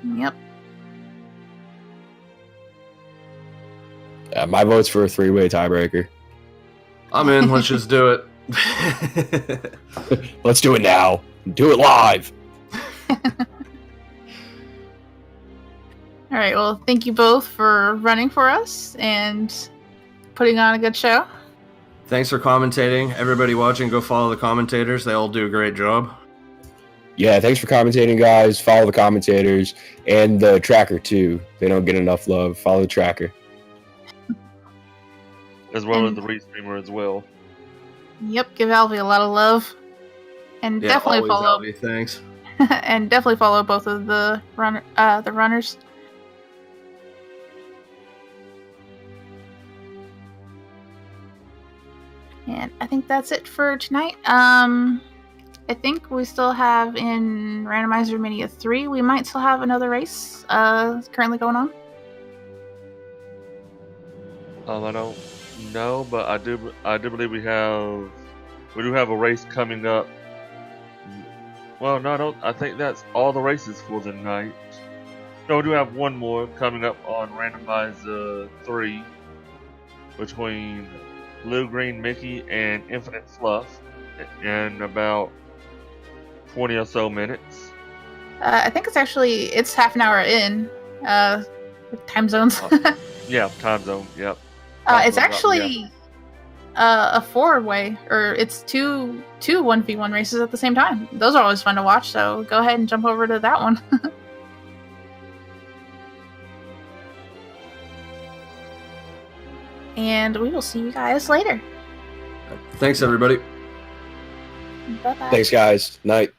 Yep. My vote's for a 3-way tiebreaker. I'm in. Let's just do it. Let's do it now. Do it live. All right, well, thank you both for running for us and putting on a good show. Thanks for commentating. Everybody watching, go follow the commentators. They all do a great job. Yeah, thanks for commentating, guys. Follow the commentators and the tracker, too. They don't get enough love. Follow the tracker. As well as the restreamer as well. Yep, give Alvy a lot of love. And Yeah, definitely always, follow Alvy, thanks. and definitely follow both of the runners. And I think that's it for tonight. I think we still have in Randomizer Mania 3, we might still have another race currently going on. I don't know, but I do believe we do have a race coming up. Well, no, I think that's all the races for the night. No, we do have one more coming up on Randomizer 3 between Blue Green Mickey and Infinite Fluff in about 20 or so minutes. I think it's half an hour in with time zones. Yeah, time zone. Yep. It's actually a 4-way, or it's two 1v1 races at the same time. Those are always fun to watch, so go ahead and jump over to that one. And we will see you guys later. Thanks, everybody. Bye-bye. Thanks, guys. Night.